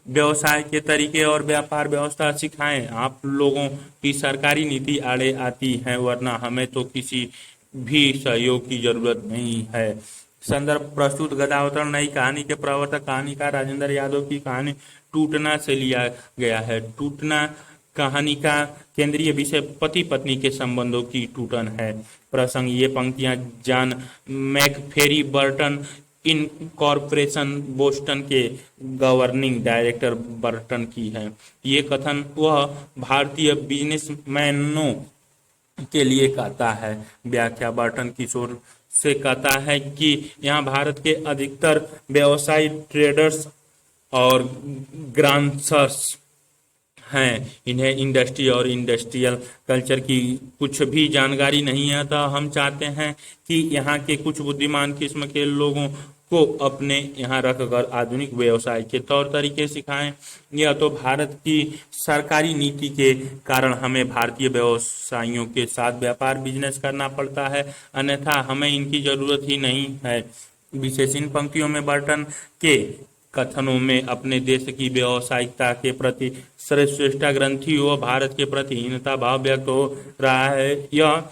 व्यवसाय के तरीके और व्यापार व्यवस्था सिखाएं। आप लोगों की सरकारी नीति आड़े आती है, वरना हमें तो किसी भी सहयोग की जरूरत नहीं है। संदर्भ प्रस्तुत गदावतरण नई कहानी के प्रवर्तक कहानीकार राजेंद्र यादव की कहानी टूटना से लिया गया है। टूटना कहानी का केंद्रीय विषय पति पत्नी के संबंधों की टूटन है। प्रसंग। ये पंक्तियां जॉन मैकफेरी बर्टन इनकॉर्पोरेशन बोस्टन के गवर्निंग डायरेक्टर बर्टन की है। ये कथन वह भारतीय बिजनेसमैनों के लिए कहता है। व्याख्या। बर्टन किशोर से कहता है कि यहाँ भारत के अधिकतर व्यवसायी ट्रेडर्स और ग्रांसर्स हैं। इन्हें इंडस्ट्री और इंडस्ट्रियल कल्चर की कुछ भी जानकारी नहीं है, तो हम चाहते हैं कि यहाँ के कुछ बुद्धिमान किस्म के लोगों को अपने यहाँ रखकर आधुनिक व्यवसाय के तौर तरीके सिखाएं। यह तो भारत की सरकारी नीति के कारण हमें भारतीय व्यवसायियों के साथ व्यापार बिजनेस करना पड़ता है, अन्यथा हमें इनकी जरूरत ही नहीं है। विशेष इन पंक्तियों में बर्टन के कथनों में अपने देश की व्यावसायिकता के प्रति सर्वश्रेष्ठता ग्रंथि व भारत के प्रति हीनता भाव व्यक्त हो रहा है। यह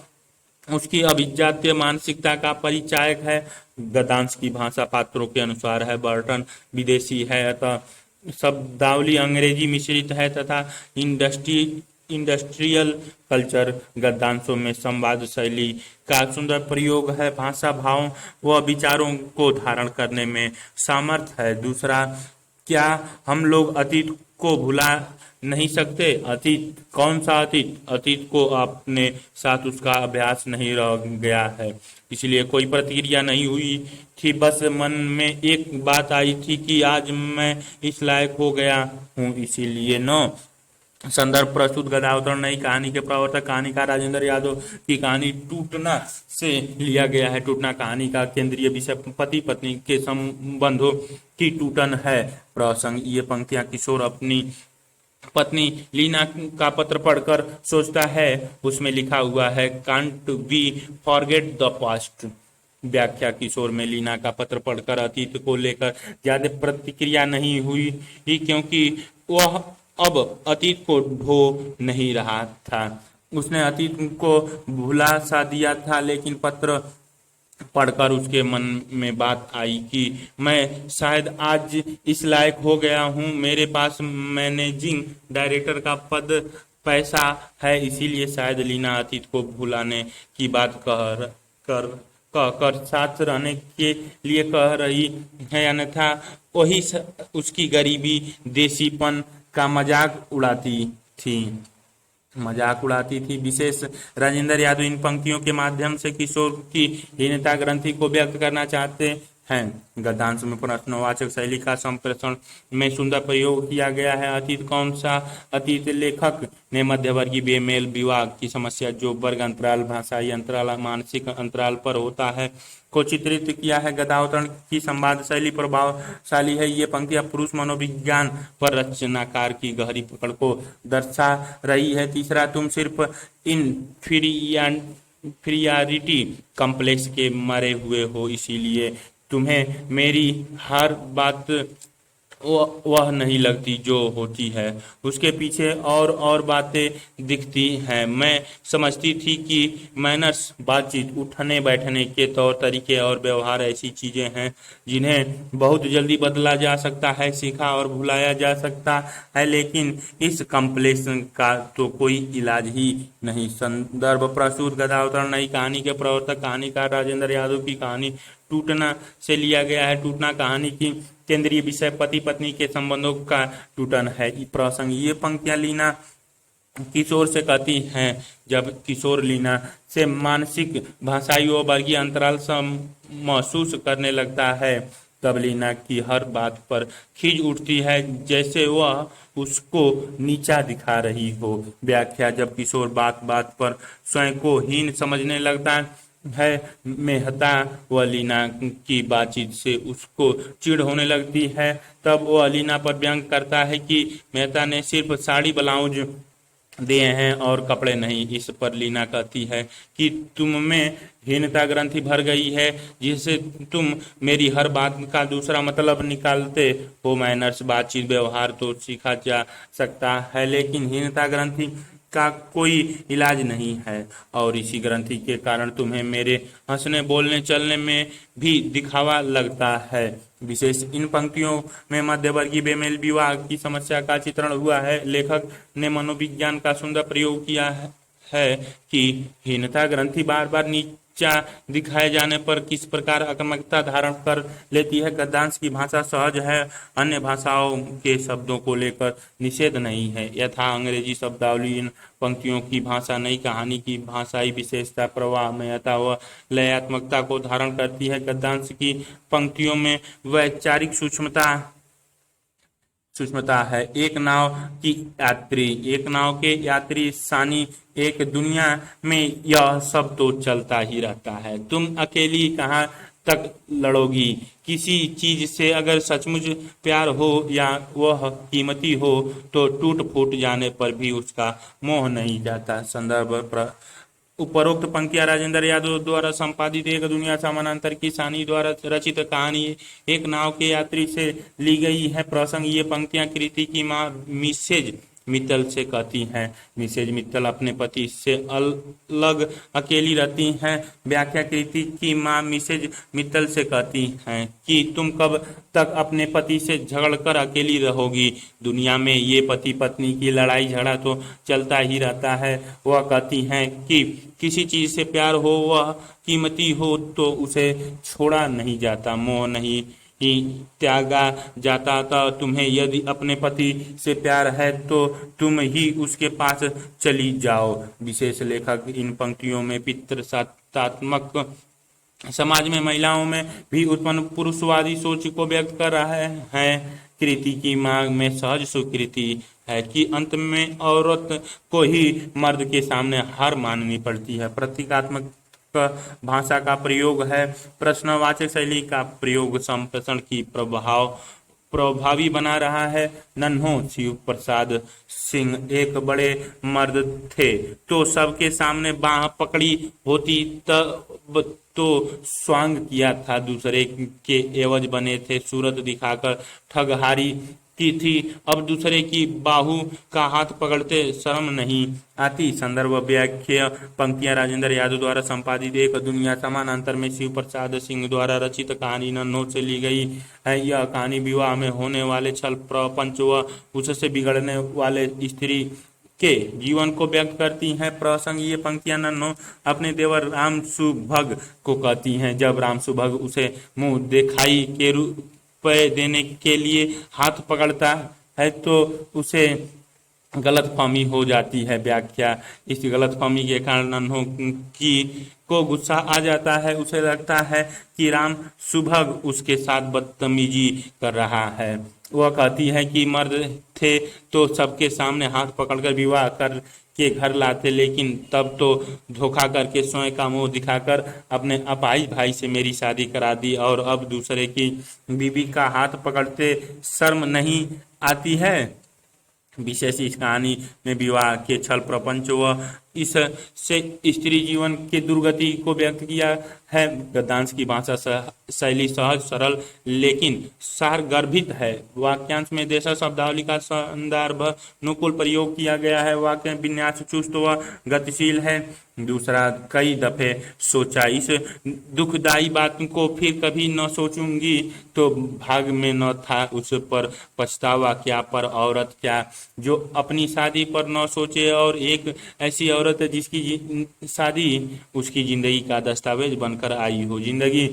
उसकी अभिजात्य मानसिकता का परिचायक है। गद्यांश की भाषा पात्रों के अनुसार है। बर्टन विदेशी है, अतः शब्दावली अंग्रेजी मिश्रित है, तथा इंडस्ट्रियल कल्चर गद्यांशों में संवाद शैली का सुंदर प्रयोग है। भाषा भावों व विचारों को धारण करने में सामर्थ है। दूसरा, क्या हम लोग अतीत को भुला नहीं सकते? अतीत? कौन सा अतीत? अतीत को अपने साथ उसका अभ्यास नहीं रह गया है, इसलिए कोई प्रतिक्रिया नहीं हुई थी। बस मन में एक बात आई थी कि आज मैं इस लायक हो गया हूँ, इसीलिए न। संदर्भ प्रस्तुत गदावतरण नई कहानी के प्रवर्तक कहानीकार राजेंद्र यादव की कहानी टूटना से लिया गया है। टूटना कहानी का केंद्रीय विषय पति पत्नी के संबंधों की टूटन है। प्रसंग। ये पंक्तियां किशोर अपनी पत्नी लीना का पत्र पढ़कर सोचता है। उसमें लिखा हुआ है, can't we forget the past. व्याख्या। किशोर में लीना का पत्र पढ़कर अतीत को लेकर ज्यादा प्रतिक्रिया नहीं हुई, क्योंकि वह अब अतीत को ढो नहीं रहा था। उसने अतीत को भुला सा दिया था, लेकिन पत्र पढ़कर उसके मन में बात आई कि मैं शायद आज इस लायक हो गया हूँ। मेरे पास मैनेजिंग डायरेक्टर का पद, पैसा है, इसीलिए शायद लीना अतीत को भुलाने की बात कहकर साथ रहने के लिए कह रही है, अन्यथा वही उसकी गरीबी देसीपन का मजाक उड़ाती थी। विशेष राजेंद्र यादव इन पंक्तियों के माध्यम से किशोर की हीनता ग्रंथि को व्यक्त करना चाहते हैं। गद्यांश में प्रश्नवाचक शैली का संप्रेषण में सुंदर प्रयोग किया गया है। अतीत कौन सा अतीत? लेखक ने मध्यवर्गीय बेमेल विवाह की समस्या, जो वर्ग अंतराल, भाषाई अंतराल, मानसिक अंतराल पर होता है, को चित्रित किया है। गदावतरण की संवाद शैली प्रभावशाली है। ये पंक्तियां पुरुष मनोविज्ञान पर रचनाकार की गहरी पकड़ को दर्शा रही है। तीसरा, तुम सिर्फ इन्फीरियरिटी कॉम्प्लेक्स के मरे हुए हो, इसीलिए तुम्हें मेरी हर बात वह नहीं लगती जो होती है। उसके पीछे और बातें दिखती हैं। मैं समझती थी कि मैनर्स बातचीत, उठने बैठने के तौर तरीके और व्यवहार ऐसी चीजें हैं जिन्हें बहुत जल्दी बदला जा सकता है, सीखा और भुलाया जा सकता है, लेकिन इस कम्प्लेक्शन का तो कोई इलाज ही नहीं। संदर्भ प्रस्तुत गदा अवतरण नई कहानी के प्रवर्तक कहानीकार राजेंद्र यादव की कहानी टूटना से लिया गया है। टूटना कहानी की केंद्रीय विषय पति पत्नी के संबंधों का टूटन है। प्रसंग ये पंक्तियां लीना किशोर से कहती हैं। जब किशोर लीना से मानसिक, भाषाई और वर्गीय अंतराल महसूस करने लगता है, तब लीना की हर बात पर खींच उठती है, जैसे वह उसको नीचा दिखा रही हो। व्याख्या: जब किशोर बात बात पर स्वयं को हीन समझने लगता है, मेहता व लीना की बातचीत से उसको चिढ़ होने लगती है, तब वह लीना पर व्यंग करता है कि मेहता ने सिर्फ साड़ी ब्लाउज दिए हैं और कपड़े नहीं। इस पर लीना कहती है कि तुम में हीनता ग्रंथि भर गई है, जिससे तुम मेरी हर बात का दूसरा मतलब निकालते हो। मैनर्स, बातचीत, व्यवहार तो सीखा जा सकता है, लेकिन हीनता ग्रंथि का कोई इलाज नहीं है, और इसी ग्रंथि के कारण तुम्हें मेरे हंसने बोलने चलने में भी दिखावा लगता है। विशेष इन पंक्तियों में मध्यवर्गीय बेमेल विवाह की समस्या का चित्रण हुआ है। लेखक ने मनोविज्ञान का सुंदर प्रयोग किया है कि हीनता ग्रंथि बार बार नीचा दिखाए जाने पर किस प्रकार आक्रामकता धारण कर लेती है। गद्यांश की भाषा सहज है, अन्य भाषाओं के शब्दों को लेकर निषेध नहीं है। यथा अंग्रेजी शब्दावली इन पंक्तियों की भाषा नई कहानी की भाषाई विशेषता, प्रवाह, मयता व लयात्मकता को धारण करती है। गद्यांश की पंक्तियों में वैचारिक सूक्ष्मता है। एक नाव के यात्री सानी, एक दुनिया में यह सब तो चलता ही रहता है। तुम अकेली कहाँ तक लड़ोगी? किसी चीज से अगर सचमुच प्यार हो या वह कीमती हो, तो टूट फूट जाने पर भी उसका मोह नहीं जाता। संदर्भ: उपरोक्त पंक्तियां राजेंद्र यादव द्वारा संपादित एक दुनिया समानांतर की सानी द्वारा रचित कहानी एक नाव के यात्री से ली गई है। प्रसंग: ये पंक्तियां कृति की मां मिसेज मित्तल से कहती हैं। मिसेज मित्तल अपने पति से अलग अकेली रहती हैं। व्याख्या: कृति की मां मिसेज मित्तल से कहती हैं कि तुम कब तक अपने पति से झगड़कर अकेली रहोगी? दुनिया में ये पति पत्नी की लड़ाई झगड़ा तो चलता ही रहता है। वह कहती हैं कि किसी चीज से प्यार हो, वह कीमती हो, तो उसे छोड़ा नहीं जाता, मोह नहीं ही त्यागा जाता था। तुम्हें यदि अपने पति से प्यार है तो तुम ही उसके पास चली जाओ। विशेष: लेखक इन पंक्तियों में पितृसत्तात्मक समाज में महिलाओं में भी उत्पन्न पुरुषवादी सोच को व्यक्त कर रहा है। कृति की मांग में सहज स्वीकृति है कि अंत में औरत को ही मर्द के सामने हार माननी पड़ती है। प्रतीकात्मक भाषा का प्रयोग है। प्रश्नवाचक शैली का प्रयोग संप्रेषण की प्रभावी बना रहा है। नन्हो शिव प्रसाद सिंह एक बड़े मर्द थे, तो सबके सामने बाह पकड़ी होती, तब तो स्वांग किया था, दूसरे के एवज बने थे, सूरत दिखाकर ठगहारी की थी, अब दूसरे की बाहु का हाथ पकड़ते शर्म नहीं आती। संदर्भ: व्याख्या पंक्तियां राजेंद्र यादव द्वारा संपादित एक दुनिया समानांतर में शिव प्रसाद सिंह द्वारा रचित कहानी नन्हो से ली गई है। यह कहानी विवाह में होने वाले छल प्रपंच व उससे बिगड़ने वाले स्त्री के जीवन को व्यक्त करती हैं। प्रसंग: ये पंक्तियां नन्हो अपने देवर राम सुभग को कहती हैं। जब राम सुभग उसे मुंह दिखाई के रुपए देने के लिए हाथ पकड़ता है, तो उसे गलतफहमी हो जाती है। व्याख्या: इस गलतफहमी के कारण नन्हो की को गुस्सा आ जाता है। उसे लगता है कि राम सुभग उसके साथ बदतमीजी कर रहा है। वह कहती है कि मर्द थे तो सबके सामने हाथ पकड़कर विवाह कर के घर लाते, लेकिन तब तो धोखा करके स्वयं का मुंह दिखाकर अपने अपाहिज भाई से मेरी शादी करा दी, और अब दूसरे की बीवी का हाथ पकड़ते शर्म नहीं आती है। विशेष: इस कहानी में विवाह के छल प्रपंच व इससे स्त्री जीवन के दुर्गति को व्यक्त किया है। गद्यांश की भाषा शैली सहज, सरल लेकिन सारगर्भित है। वाक्यांश में देशज शब्दावली का संदर्भ अनुकूल प्रयोग किया गया है। वाक्य विन्यास चुस्त व गतिशील है। दूसरा, कई दफे सोचा, इस दुखदाई बात को फिर कभी न सोचूंगी तो भाग में न था, उस पर पछतावा क्या, पर औरत क्या जो अपनी शादी पर न सोचे, और एक ऐसी औरत जिसकी शादी उसकी जिंदगी का दस्तावेज बनकर आई हो। जिंदगी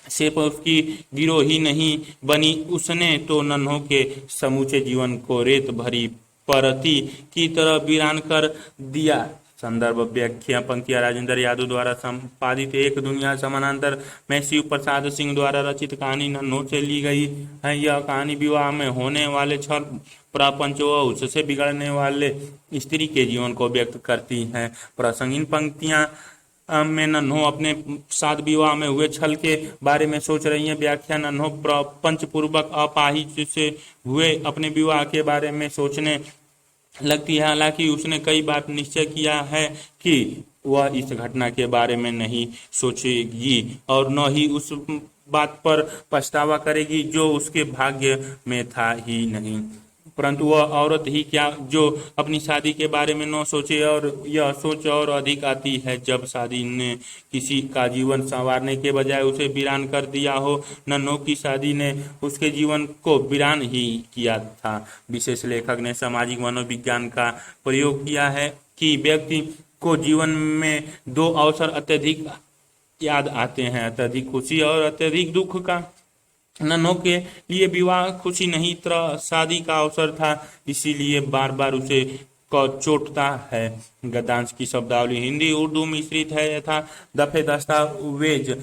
सिर्फ उसकी गिरोह ही नहीं बनी, उसने तो नन्हों के समूचे जीवन को रेत भरी परती की तरह वीरान कर दिया। संदर्भ व्याख्या पंक्तियां राजेंद्र यादव द्वारा संपादित एक दुनिया समानांतर में शिव प्रसाद सिंह द्वारा रचित कहानी नन्हों से ली गई है। यह कहानी विवाह में होने वाले छल, प्रपंच व उससे बिगड़ने वाले स्त्री के जीवन को व्यक्त करती है। प्रसंग पंक्तियां में नन्हों अपने साथ विवाह में हुए छल के बारे में सोच रही हैं। व्याख्या, नन्हों प्रपंच पूर्वक अपाहिज से हुए अपने विवाह के बारे में सोचने लगती है। हालांकि उसने कई बार निश्चय किया है कि वह इस घटना के बारे में नहीं सोचेगी और न ही उस बात पर पछतावा करेगी जो उसके भाग्य में था ही नहीं। परंतु वह औरत ही क्या जो अपनी शादी के बारे में न सोचे, और यह सोच और अधिक आती है जब शादी ने किसी का जीवन संवारने के बजाय उसे वीरान कर दिया हो। नन्हों की शादी ने उसके जीवन को वीरान ही किया था। विशेष लेखक ने सामाजिक मनोविज्ञान का प्रयोग किया है कि व्यक्ति को जीवन में दो अवसर अत्यधिक याद आते हैं, अत्यधिक खुशी और अत्यधिक दुख का। नन्हों के लिए विवाह खुशी नहीं तरह शादी का अवसर था, इसीलिए बार बार उसे चोटता है। गद्यांश की शब्दावली हिंदी उर्दू मिश्रित है यथा दफे दस्तावेज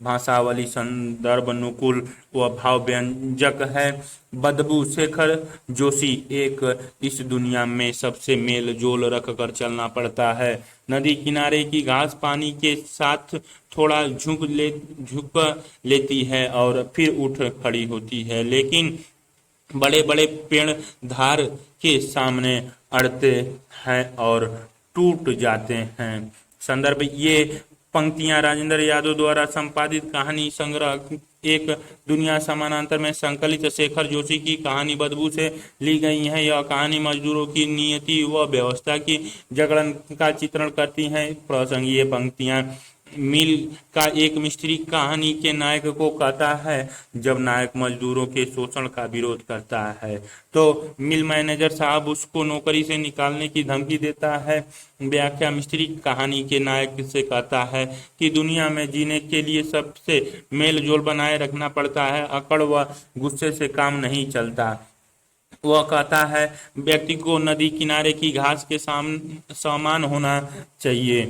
भाषावली संदर्भ अनुकूल व भाव व्यंजक है। बदबू शेखर जोशी एक इस दुनिया में सबसे मेल जोल रखकर चलना पड़ता है। नदी किनारे की घास पानी के साथ थोड़ा झुक लेती है और फिर उठ खड़ी होती है, लेकिन बड़े बड़े पेड़ धार के सामने अड़ते हैं और टूट जाते हैं। संदर्भ, ये पंक्तियां राजेंद्र यादव द्वारा संपादित कहानी संग्रह एक दुनिया समानांतर में संकलित शेखर जोशी की कहानी बदबू से ली गई है। यह कहानी मजदूरों की नियति व व्यवस्था की जगड़न का चित्रण करती है। प्रसंग, ये पंक्तियां मिल का एक मिस्त्री कहानी के नायक को कहता है। जब नायक मजदूरों के शोषण का विरोध करता है तो मिल मैनेजर साहब उसको नौकरी से निकालने की धमकी देता है। व्याख्या, मिस्त्री कहानी के नायक से कहता है कि दुनिया में जीने के लिए सबसे मेल जोल बनाए रखना पड़ता है, अकड़ व गुस्से से काम नहीं चलता। वह कहता है व्यक्ति को नदी किनारे की घास के समान होना चाहिए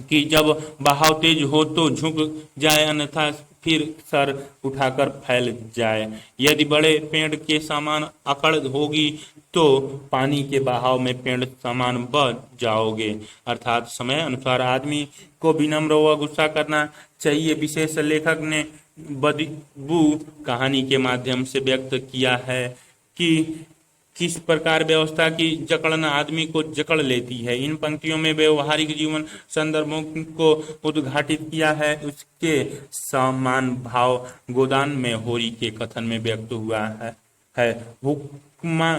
कि जब बहाव तेज हो तो झुक जाए, अन्यथा फिर सर उठाकर फैल जाए। यदि बड़े पेड़ के समान अकड़ होगी तो पानी के बहाव में पेड़ समान बह जाओगे। अर्थात समय अनुसार आदमी को विनम्र व गुस्सा करना चाहिए। विशेष लेखक ने बदबू कहानी के माध्यम से व्यक्त किया है कि किस प्रकार व्यवस्था की जकड़न आदमी को जकड़ लेती है। इन पंक्तियों में व्यवहारिक जीवन संदर्भों को उद्घाटित किया है। उसके समान भाव गोदान में होरी के कथन में व्यक्त हुआ है। हुक्मा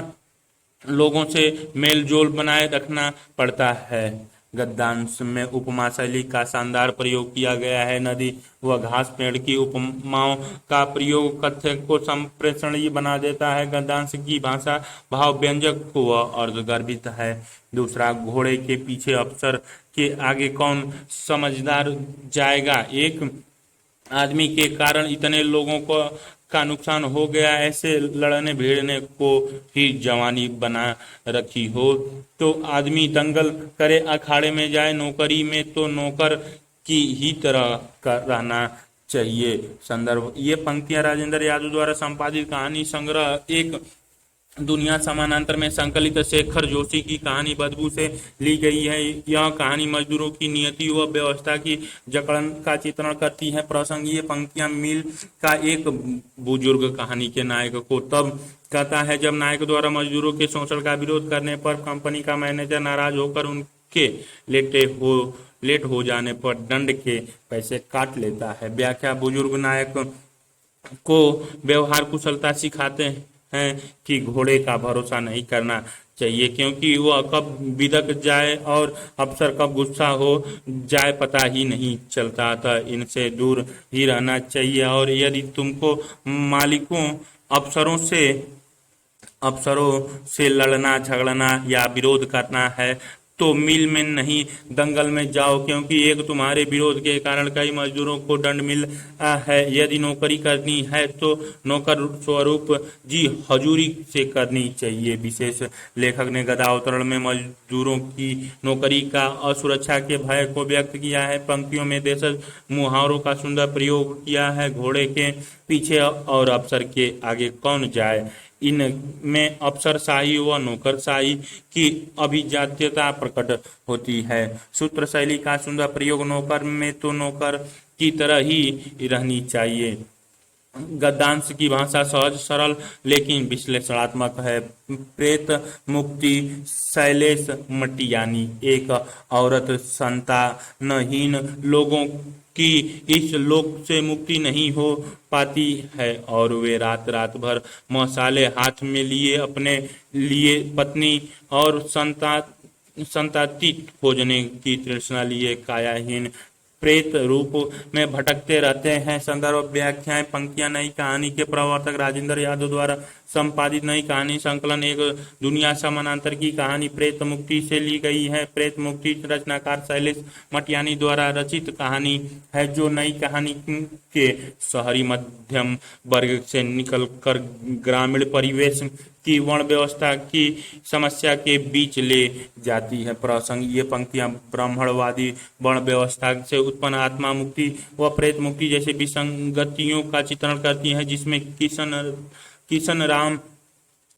लोगों से मेल जोल बनाए रखना पड़ता है। गद्यांश में उपमा शैली का शानदार प्रयोग किया गया है। नदी व घास पेड़ की उपमाओं का प्रयोग कथ्य को संप्रेषणीय बना देता है। गद्यांश की भाषा भाव व्यंजक व अर्धगर्भित है। दूसरा, घोड़े के पीछे अफसर के आगे कौन समझदार जाएगा। एक आदमी के कारण इतने लोगों का नुकसान हो गया, ऐसे लड़ने भिड़ने को ही जवानी बना रखी हो तो आदमी दंगल करे, अखाड़े में जाए। नौकरी में तो नौकर की ही तरह रहना चाहिए। संदर्भ, ये पंक्तियां राजेंद्र यादव द्वारा संपादित कहानी संग्रह एक दुनिया समानांतर में संकलित शेखर जोशी की कहानी बदबू से ली गई है। यह कहानी मजदूरों की नियति व व्यवस्था की जकड़न का चित्रण करती है। प्रसंग, ये पंक्तियां मिल का एक बुजुर्ग कहानी के नायक को तब कहता है जब नायक द्वारा मजदूरों के शोषण का विरोध करने पर कंपनी का मैनेजर नाराज होकर उनके उसके लेट हो जाने पर दंड के पैसे काट लेता है। व्याख्या: बुजुर्ग नायक को व्यवहार कुशलता सिखाते हैं कि घोड़े का भरोसा नहीं करना चाहिए, क्योंकि वह कब बिदक जाए और अफसर कब गुस्सा हो जाए पता ही नहीं चलता, अतः इनसे दूर ही रहना चाहिए। और यदि तुमको मालिकों अफसरों से लड़ना झगड़ना या विरोध करना है तो मिल में नहीं दंगल में जाओ, क्योंकि एक तुम्हारे विरोध के कारण कई मजदूरों को दंड मिला है। यदि नौकरी करनी है तो नौकर स्वरूप जी हजूरी से करनी चाहिए। विशेष लेखक ने गदावतरण में मजदूरों की नौकरी का असुरक्षा के भय को व्यक्त किया है। पंक्तियों में देशज मुहावरों का सुंदर प्रयोग किया है। घोड़े के पीछे और अफसर के आगे कौन जाए, इनमें अफसरशाही व नौकरशाही की अभिजात्यता प्रकट होती है। सूत्र शैली का सुंदर प्रयोग: नौकर में तो नौकर की तरह ही रहनी चाहिए। गद्यांश की भाषा सहज सरल लेकिन विश्लेषणात्मक है। प्रेत मुक्ति: शैलेश मटियानी। एक औरत संतानहीन लोगों की इस लोक से मुक्ति नहीं हो पाती है और वे रात रात भर मसाले हाथ में लिए अपने लिए पत्नी और संताति खोजने की तृष्णा लिए कायाहीन प्रेत रूप में भटकते रहते हैं। संदर्भ व्याख्याएं: पंक्तियां नई कहानी के प्रवर्तक राजेंद्र यादव द्वारा संपादित नई कहानी संकलन एक दुनिया समानांतर की कहानी प्रेत मुक्ति से ली गई है। प्रेत मुक्ति रचनाकार शैलेश मटियानी द्वारा रचित कहानी है, जो नई कहानी के शहरी मध्यम वर्ग से निकलकर ग्रामीण परिवेश की वर्ण व्यवस्था की समस्या के बीच ले जाती है। प्रसंग: ये पंक्तियां ब्राह्मणवादी वर्ण व्यवस्था से उत्पन्न आत्मा मुक्ति व प्रेत मुक्ति जैसे विसंगतियों का चित्रण करती हैं, जिसमें किशन राम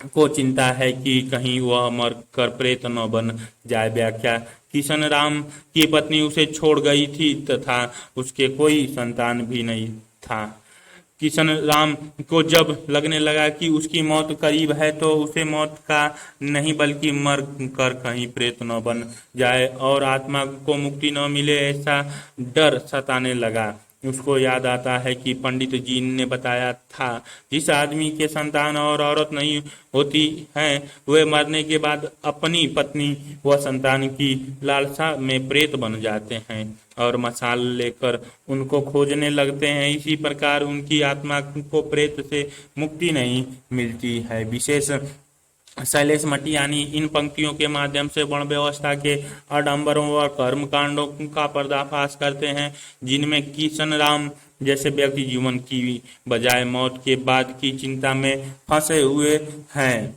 को चिंता है कि कहीं वह मर कर प्रेत न बन जाए। व्याख्या: किशन राम की पत्नी उसे छोड़ गई थी तथा उसके कोई संतान भी नहीं था। किशन राम को जब लगने लगा कि उसकी मौत करीब है तो उसे मौत का नहीं बल्कि मर कर कहीं प्रेत न बन जाए और आत्मा को मुक्ति न मिले ऐसा डर सताने लगा। उसको याद आता है कि पंडित जी ने बताया था, जिस आदमी के संतान और औरत नहीं होती है वे मरने के बाद अपनी पत्नी व संतान की लालसा में प्रेत बन जाते हैं और मशाल लेकर उनको खोजने लगते हैं। इसी प्रकार उनकी आत्मा को प्रेत से मुक्ति नहीं मिलती है। विशेष शैलेश मटियानी इन पंक्तियों के माध्यम से वर्ण व्यवस्था के आडंबरों और कर्मकांडों का पर्दाफाश करते हैं, जिनमें किशन राम जैसे व्यक्ति जीवन की बजाय मौत के बाद की चिंता में फंसे हुए हैं।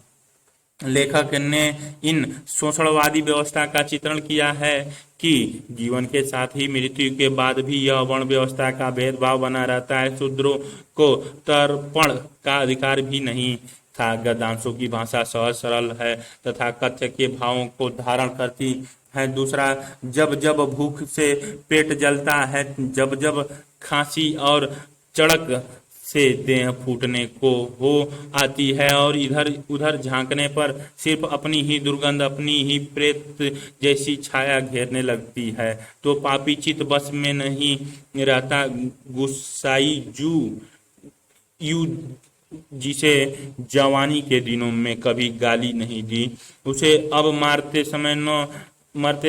लेखक ने इन शोषणवादी व्यवस्था का चित्रण किया है कि जीवन के साथ ही मृत्यु के बाद भी यह वर्ण व्यवस्था का भेदभाव बना रहता है। शूद्रों को तर्पण का अधिकार भी नहीं था। गद्यांशों की भाषा सहज सरल है तथा कथ्य के भावों को धारण करती है। दूसरा, जब जब भूख से पेट जलता है, जब जब खांसी और चड़क से देह फूटने को हो आती है और इधर उधर झांकने पर सिर्फ अपनी ही दुर्गंध अपनी ही प्रेत जैसी छाया घेरने लगती है तो पापी चित्त बस में नहीं रहता। गुस्साई यू जिसे जवानी के दिनों में कभी गाली नहीं दी, उसे अब मरते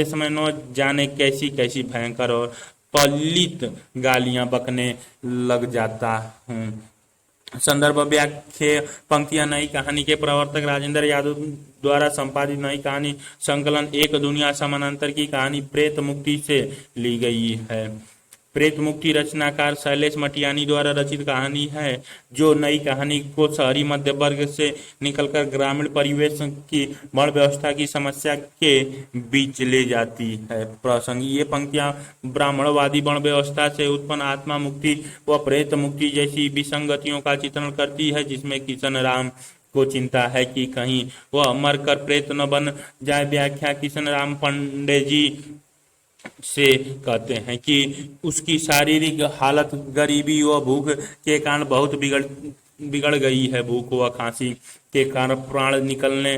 समय न जाने कैसी कैसी भयंकर और पलित गालियां बकने लग जाता हूँ। संदर्भ व्याख्या: पंक्तियां नई कहानी के प्रवर्तक राजेंद्र यादव द्वारा संपादित नई कहानी संकलन एक दुनिया समानांतर की कहानी प्रेत मुक्ति से ली गई है। प्रेत मुक्ति रचनाकार शैलेश मटियानी द्वारा रचित कहानी है, जो नई कहानी को शहरी मध्य वर्ग से निकलकर ग्रामीण परिवेश की वर्ण व्यवस्था की समस्या के बीच ले जाती है। प्रसंग: ये पंक्तियां ब्राह्मणवादी वर्ण व्यवस्था से उत्पन्न आत्मा मुक्ति व प्रेत मुक्ति जैसी विसंगतियों का चित्रण करती है, जिसमें किशन राम को चिंता है कि कहीं वह मरकर प्रेत न बन जाए। व्याख्या: किशन राम पंडित जी से कहते हैं कि उसकी शारीरिक हालत गरीबी व भूख के कारण बहुत बिगड़ बिगड़ गई है। भूख व खांसी के कारण प्राण निकलने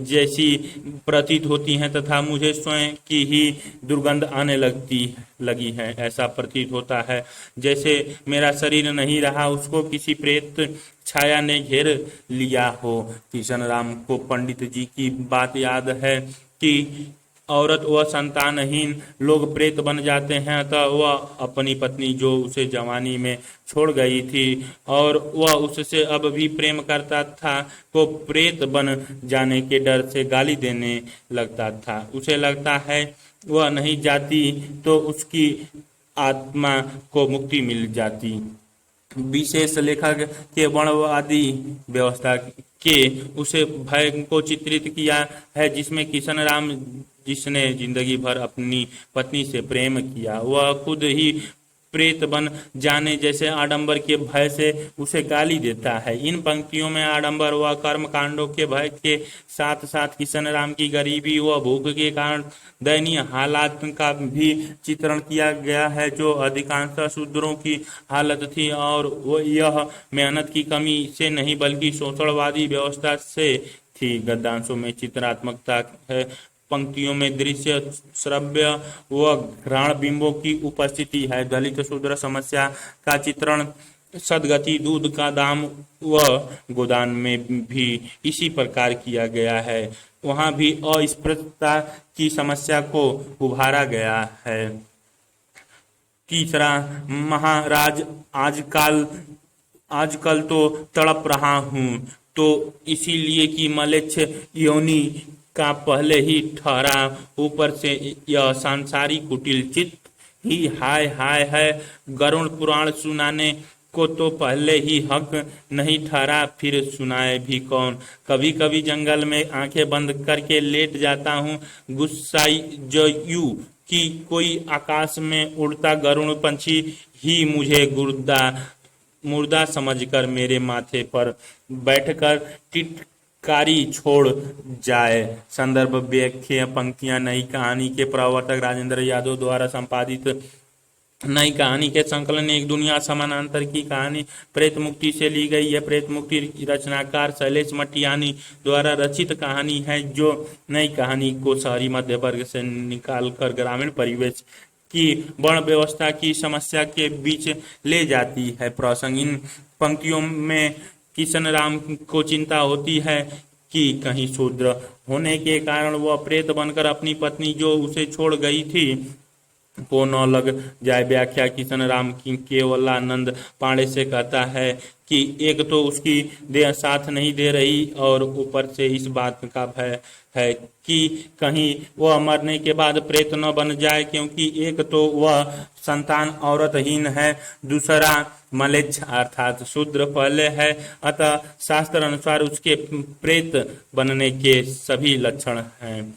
जैसी प्रतीत होती हैं तथा मुझे स्वयं की ही दुर्गंध आने लगी है। ऐसा प्रतीत होता है जैसे मेरा शरीर नहीं रहा, उसको किसी प्रेत छाया ने घेर लिया हो। किशन राम को पंडित जी की बात याद है कि औरत व संतानहीन लोग प्रेत बन जाते हैं, अतः वह अपनी पत्नी जो उसे जवानी में छोड़ गई थी और वह उससे अब भी प्रेम करता था, को प्रेत बन जाने के डर से गाली देने लगता था। उसे लगता है वह नहीं जाती तो उसकी आत्मा को मुक्ति मिल जाती। विशेष लेखक के वर्णवादी व्यवस्था के उसे भय को चित्रित किया है जिसमें किशन राम, जिसने जिंदगी भर अपनी पत्नी से प्रेम किया, वह खुद ही प्रेत बन जाने जैसे आडंबर के भय से उसे गाली देता है। इन पंक्तियों में आडंबर व कर्म कांडों के भय के साथ साथ किशन राम की गरीबी व भूख के कारण दयनीय हालात का भी चित्रण किया गया है, जो अधिकांश शूद्रों की हालत थी और वो यह मेहनत की कमी से नहीं बल्कि शोषणवादी व्यवस्था से थी। गद्यांशों में चित्रात्मकता है, पंक्तियों में दृश्य, श्रव्य व घ्राण बिंबों की उपस्थिति है। दलित शूद्र समस्या का चित्रण सदगति, दूध का दाम व गोदान में भी इसी प्रकार किया गया है। वहां भी अस्पृश्यता की समस्या को उभारा गया है। तीसरा, महाराज आजकल तो तड़प रहा हूं तो इसीलिए कि मलेच्छ योनि का पहले ही ठहरा, ऊपर से यह सांसारिक कुटिल चित्त ही हाय हाय है। गरुड़ पुराण सुनाने को तो पहले ही हक नहीं ठहरा, फिर सुनाए भी कौन। कभी कभी जंगल में आंखें बंद करके लेट जाता हूँ, गुस्साई जो यूं कि कोई आकाश में उड़ता गरुड़ पंछी ही मुझे मुर्दा समझकर मेरे माथे पर बैठकर टिटकारी छोड़ जाए। संदर्भ व्याख्या पंक्तियां नई कहानी के प्रवर्तक राजेंद्र यादव द्वारा संपादित नई कहानी के संकलन एक दुनिया समानांतर की कहानी प्रेत मुक्ति से ली गई है। प्रेत मुक्ति रचनाकार शैलेश मटियानी द्वारा रचित कहानी है, जो नई कहानी को शहरी मध्य वर्ग से निकालकर ग्रामीण परिवेश की वर्ण व्यवस्था की समस्या के बीच ले जाती है। प्रसंग, इन पंक्तियों में किशन राम को चिंता होती है कि कहीं शूद्र होने के कारण वह प्रेत बनकर अपनी पत्नी जो उसे छोड़ गई थी को न लग जाए। व्याख्या किशन राम की केवलानंद पांडे से कहता है कि एक तो उसकी देह साथ नहीं दे रही और ऊपर से इस बात का भय है कि कहीं वह मरने के बाद प्रेत न बन जाए, क्योंकि एक तो वह संतान औरतहीन है, दूसरा मलेच्छ अर्थात शूद्र पहले है, अतः शास्त्र अनुसार उसके प्रेत बनने के सभी लक्षण हैं।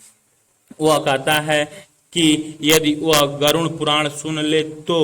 वह कहता है कि यदि वह गरुड़ पुराण सुन ले तो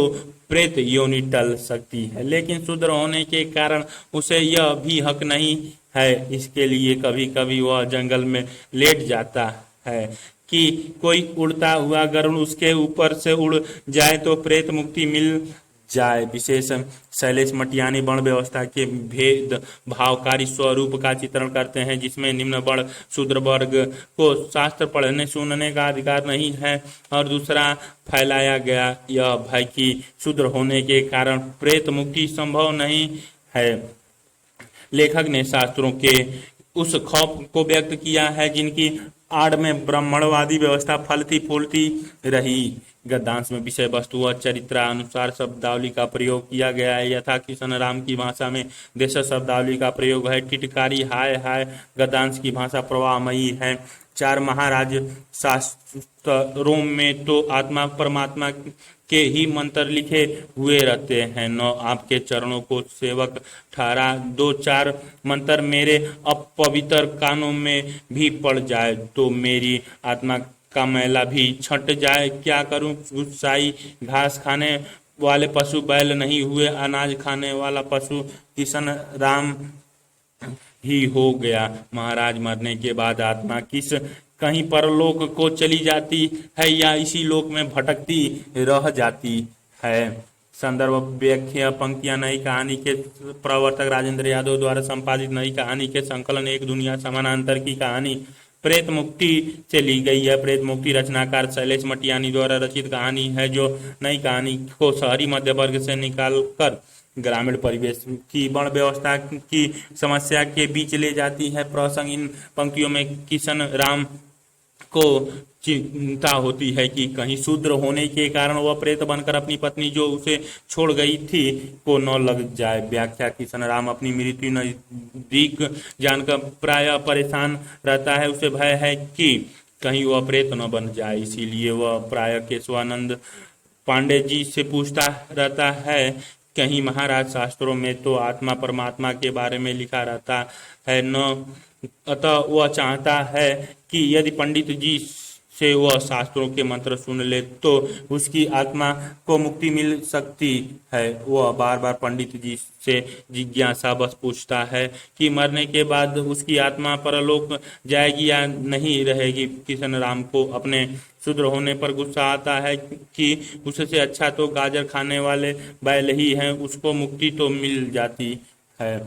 प्रेत योनि टल सकती है, लेकिन शूद्र होने के कारण उसे यह भी हक नहीं है। इसके लिए कभी कभी वह जंगल में लेट जाता है कि कोई उड़ता हुआ गरुड़ उसके ऊपर से उड़ जाए तो प्रेत मुक्ति मिल जाए। विशेष शैलेश मटियानी वर्ण व्यवस्था के भेद भावकारी स्वरूप का चित्रण करते हैं, जिसमें निम्न वर्ण शूद्र वर्ग को शास्त्र पढ़ने सुनने का अधिकार नहीं है और दूसरा फैलाया गया यह भय कि शूद्र होने के कारण प्रेत मुक्ति संभव नहीं है। लेखक ने शास्त्रों के उस खौफ को व्यक्त किया है जिनकी आड़ में ब्राह्मणवादी व्यवस्था फलती फूलती रही। गद्यांश में विषय वस्तु व चरित्रानुसार शब्दावली का प्रयोग किया गया है। यथा किशन राम की भाषा में देश शब्दावली का प्रयोग है। टिटकारी हाय हाय गद्यांश की भाषा प्रवाहमयी है। 4 महाराज शास्त्रों में तो आत्मा परमात्मा के ही मंत्र लिखे हुए रहते हैं। 9 आपके चरणों को सेवक ठहरा, 2-4 मंत्र मेरे अपवित्र कानों में भी पड़ जाए तो मेरी आत्मा का मैला भी छट जाए। क्या करूं, गुस्साई घास खाने वाले पशु बैल नहीं हुए, अनाज खाने वाला पशु किशन राम ही हो गया। महाराज मरने के बाद आत्मा किस कहीं परलोक को चली जाती है या इसी लोक में भटकती रह जाती है। संदर्भ व्याख्या पंक्तियां नई कहानी के प्रवर्तक राजेंद्र यादव द्वारा संपादित नई कहानी के संकलन एक दुनिया समानांतर की कहानी प्रेत मुक्ति से ली गई है। प्रेत मुक्ति रचनाकार शैलेश मटियानी द्वारा रचित कहानी है जो नई कहानी को शहरी मध्य वर्ग से निकालकर ग्रामीण परिवेश की वर्ण व्यवस्था की समस्या के बीच ले जाती है। प्रसंग इन पंक्तियों में किशन राम को चिंता होती है कि कहीं शूद्र होने के कारण वह प्रेत बनकर अपनी पत्नी जो उसे छोड़ गई थी को न लग जाए। व्याख्या किशन राम अपनी मृत्यु नजदीक जानकर प्रायः परेशान रहता है। उसे भय है कि कहीं वह प्रेत न बन जाए, इसीलिए वह प्रायः केशवानंद पांडे जी से पूछता रहता है। कहीं महाराज शास्त्रों में तो आत्मा परमात्मा के बारे में लिखा रहता है न, अतः वह चाहता है कि यदि पंडित जी से वह शास्त्रों के मंत्र सुन ले तो उसकी आत्मा को मुक्ति मिल सकती है। वह बार बार पंडित जी से जिज्ञासा बस पूछता है कि मरने के बाद उसकी आत्मा परलोक जाएगी या नहीं रहेगी। किशन राम को अपने शूद्र होने पर गुस्सा आता है कि उससे अच्छा तो गाजर खाने वाले बैल ही हैं, उसको मुक्ति तो मिल जाती है।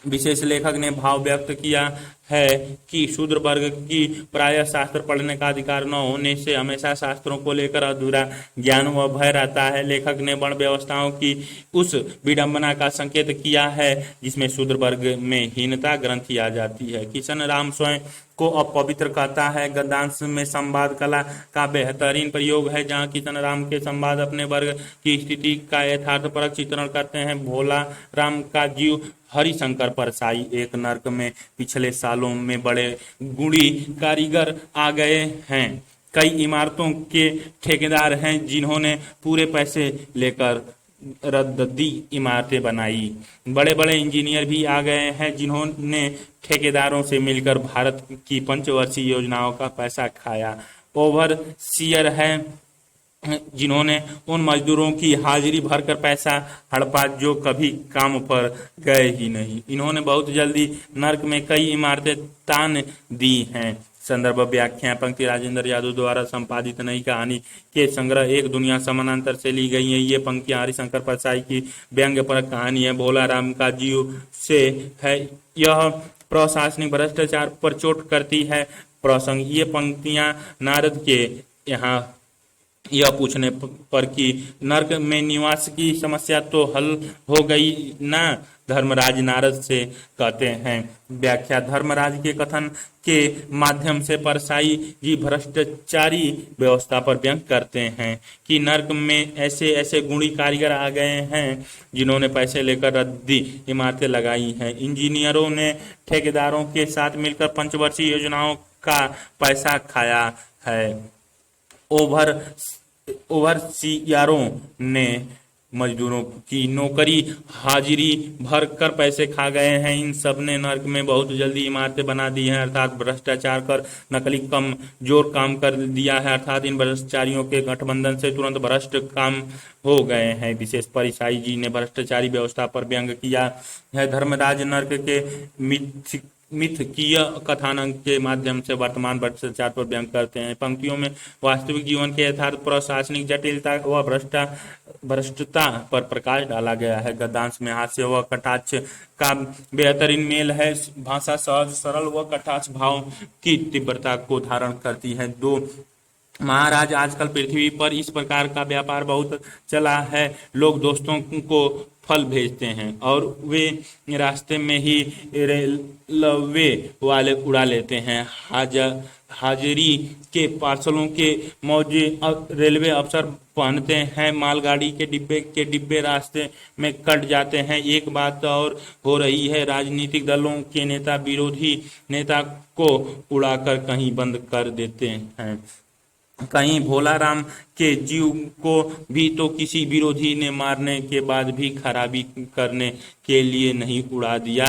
विशेष लेखक ने भाव व्यक्त किया है कि शूद्र वर्ग की प्रायः शास्त्र पढ़ने का अधिकार न होने से हमेशा शास्त्रों को लेकर अधूरा ज्ञान व भय रहता है। लेखक ने वर्ण व्यवस्थाओं की उस विडंबना का संकेत किया है जिसमें शूद्र वर्ग में हीनता ग्रंथि आ जाती है। किशन राम स्वयं को अपवित्र कहता है। गद्यांश में संवाद कला का बेहतरीन प्रयोग है जहाँ किशन राम के संवाद अपने वर्ग की स्थिति का यथार्थपरक चित्रण करते हैं। भोला राम का जीव हरिशंकर परसाई एक नर्क में पिछले सालों में बड़े गुणी कारीगर आ गए हैं। कई इमारतों के ठेकेदार हैं जिन्होंने पूरे पैसे लेकर रद्दी इमारतें बनाई। बड़े बड़े इंजीनियर भी आ गए हैं जिन्होंने ठेकेदारों से मिलकर भारत की पंचवर्षीय योजनाओं का पैसा खाया। ओवरसीयर है जिन्होंने उन मजदूरों की हाजिरी भरकर पैसा हड़पा जो कभी काम पर गए ही नहीं। इन्होंने बहुत जल्दी नर्क में कई इमारतें तान दी हैं। संदर्भ व्याख्या पंक्ति राजेंद्र यादव द्वारा संपादित नई कहानी के संग्रह एक दुनिया समानांतर से ली गई है। ये पंक्तियां हरिशंकर परसाई की व्यंग्यपरक कहानी है। भोला राम का जीव से है। यह प्रशासनिक भ्रष्टाचार पर चोट करती है। प्रसंग ये पंक्तियां नारद के यहाँ यह पूछने पर कि नर्क में निवास की समस्या तो हल हो गई ना, धर्मराज नारद से कहते हैं। व्याख्या धर्मराज के कथन के माध्यम से परसाई जी भ्रष्टाचारी व्यवस्था पर व्यंग करते हैं कि नर्क में ऐसे ऐसे गुणी कारीगर आ गए हैं जिन्होंने पैसे लेकर रद्दी इमारतें लगाई हैं। इंजीनियरों ने ठेकेदारों के साथ मिलकर पंचवर्षीय योजनाओं का पैसा खाया है। ओवरसीयरों ने मजदूरों की नौकरी हाजिरी भर कर पैसे खा गए हैं। इन सब ने नर्क में बहुत जल्दी इमारतें बना दी हैं, अर्थात भ्रष्टाचार कर नकली कम जोर काम कर दिया है, अर्थात इन भ्रष्टाचारियों के गठबंधन से तुरंत भ्रष्ट काम हो गए हैं। विशेष परिसाई जी ने भ्रष्टाचारी व्यवस्था पर व्यंग किया है। धर्मराज नर्क के मिथकीय कथानक के माध्यम से वर्तमान भ्रष्टाचार पर व्यंग करते हैं। पंक्तियों में वास्तविक जीवन के यथार्थ प्रशासनिक जटिलता व भ्रष्टता पर प्रकाश डाला गया है। गद्यांश में हास्य व कटाक्ष का बेहतरीन मेल है। भाषा सहज सरल व कटाक्ष भाव की तीव्रता को धारण करती है। दो महाराज आजकल पृथ्वी पर इस प्रकार का व्यापार बहुत चला है। लोग दोस्तों को फल भेजते हैं और वे रास्ते में ही रेलवे वाले उड़ा लेते हैं। हाजिरी के पार्सलों के मौजे रेलवे अफसर पहनते हैं। मालगाड़ी के डिब्बे रास्ते में कट जाते हैं। एक बात और हो रही है, राजनीतिक दलों के नेता विरोधी नेता को उड़ाकर कहीं बंद कर देते हैं। कहीं भोला राम के जीव को भी तो किसी विरोधी ने मारने के बाद भी खराबी करने के लिए नहीं उड़ा दिया।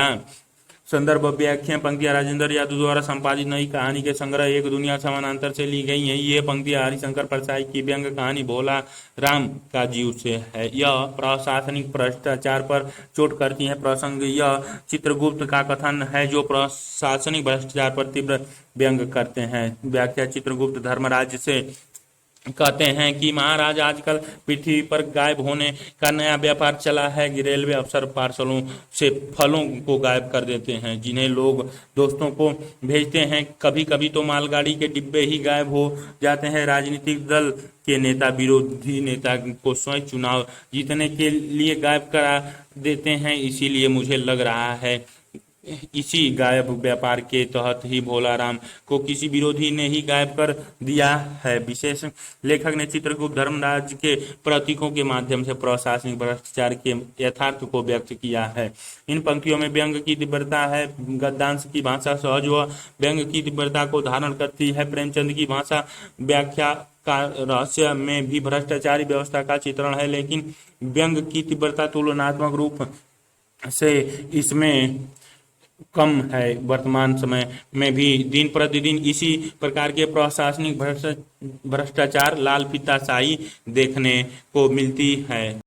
संदर्भ व्याख्या पंक्तियां राजेंद्र यादव द्वारा संपादित नई कहानी के संग्रह एक दुनिया समानांतर से ली गई हैं। ये पंक्तियां हरिशंकर परसाई की व्यंग कहानी भोला राम का जीव से है। यह प्रशासनिक भ्रष्टाचार पर चोट करती है। प्रसंग यह चित्रगुप्त का कथन है जो प्रशासनिक भ्रष्टाचार पर तीव्र व्यंग करते हैं। व्याख्या चित्रगुप्त धर्मराज से कहते हैं कि महाराज आजकल पृथ्वी पर गायब होने का नया व्यापार चला है कि रेलवे अफसर पार्सलों से फलों को गायब कर देते हैं, जिन्हें लोग दोस्तों को भेजते हैं। कभी कभी तो मालगाड़ी के डिब्बे ही गायब हो जाते हैं। राजनीतिक दल के नेता विरोधी नेता को स्वयं चुनाव जीतने के लिए गायब करा देते हैं। इसीलिए मुझे लग रहा है इसी गायब व्यापार के तहत ही भोलाराम को किसी विरोधी ने ही गायब कर दिया है। विशेष लेखक ने चित्रगुप्त धर्मराज के प्रतीकों के माध्यम से प्रशासनिक भ्रष्टाचार के यथार्थ को व्यक्त किया है। इन पंक्तियों में व्यंग की तीव्रता है। गद्यांश की भाषा सहज व व्यंग की तीव्रता को धारण करती है। प्रेमचंद की भाषा व्याख्या का रहस्य में भी भ्रष्टाचारी व्यवस्था का चित्रण है, लेकिन व्यंग की तीव्रता तुलनात्मक रूप से इसमें कम है। वर्तमान समय में भी दिन प्रतिदिन इसी प्रकार के प्रशासनिक भ्रष्टाचार, लाल फीताशाही देखने को मिलती है।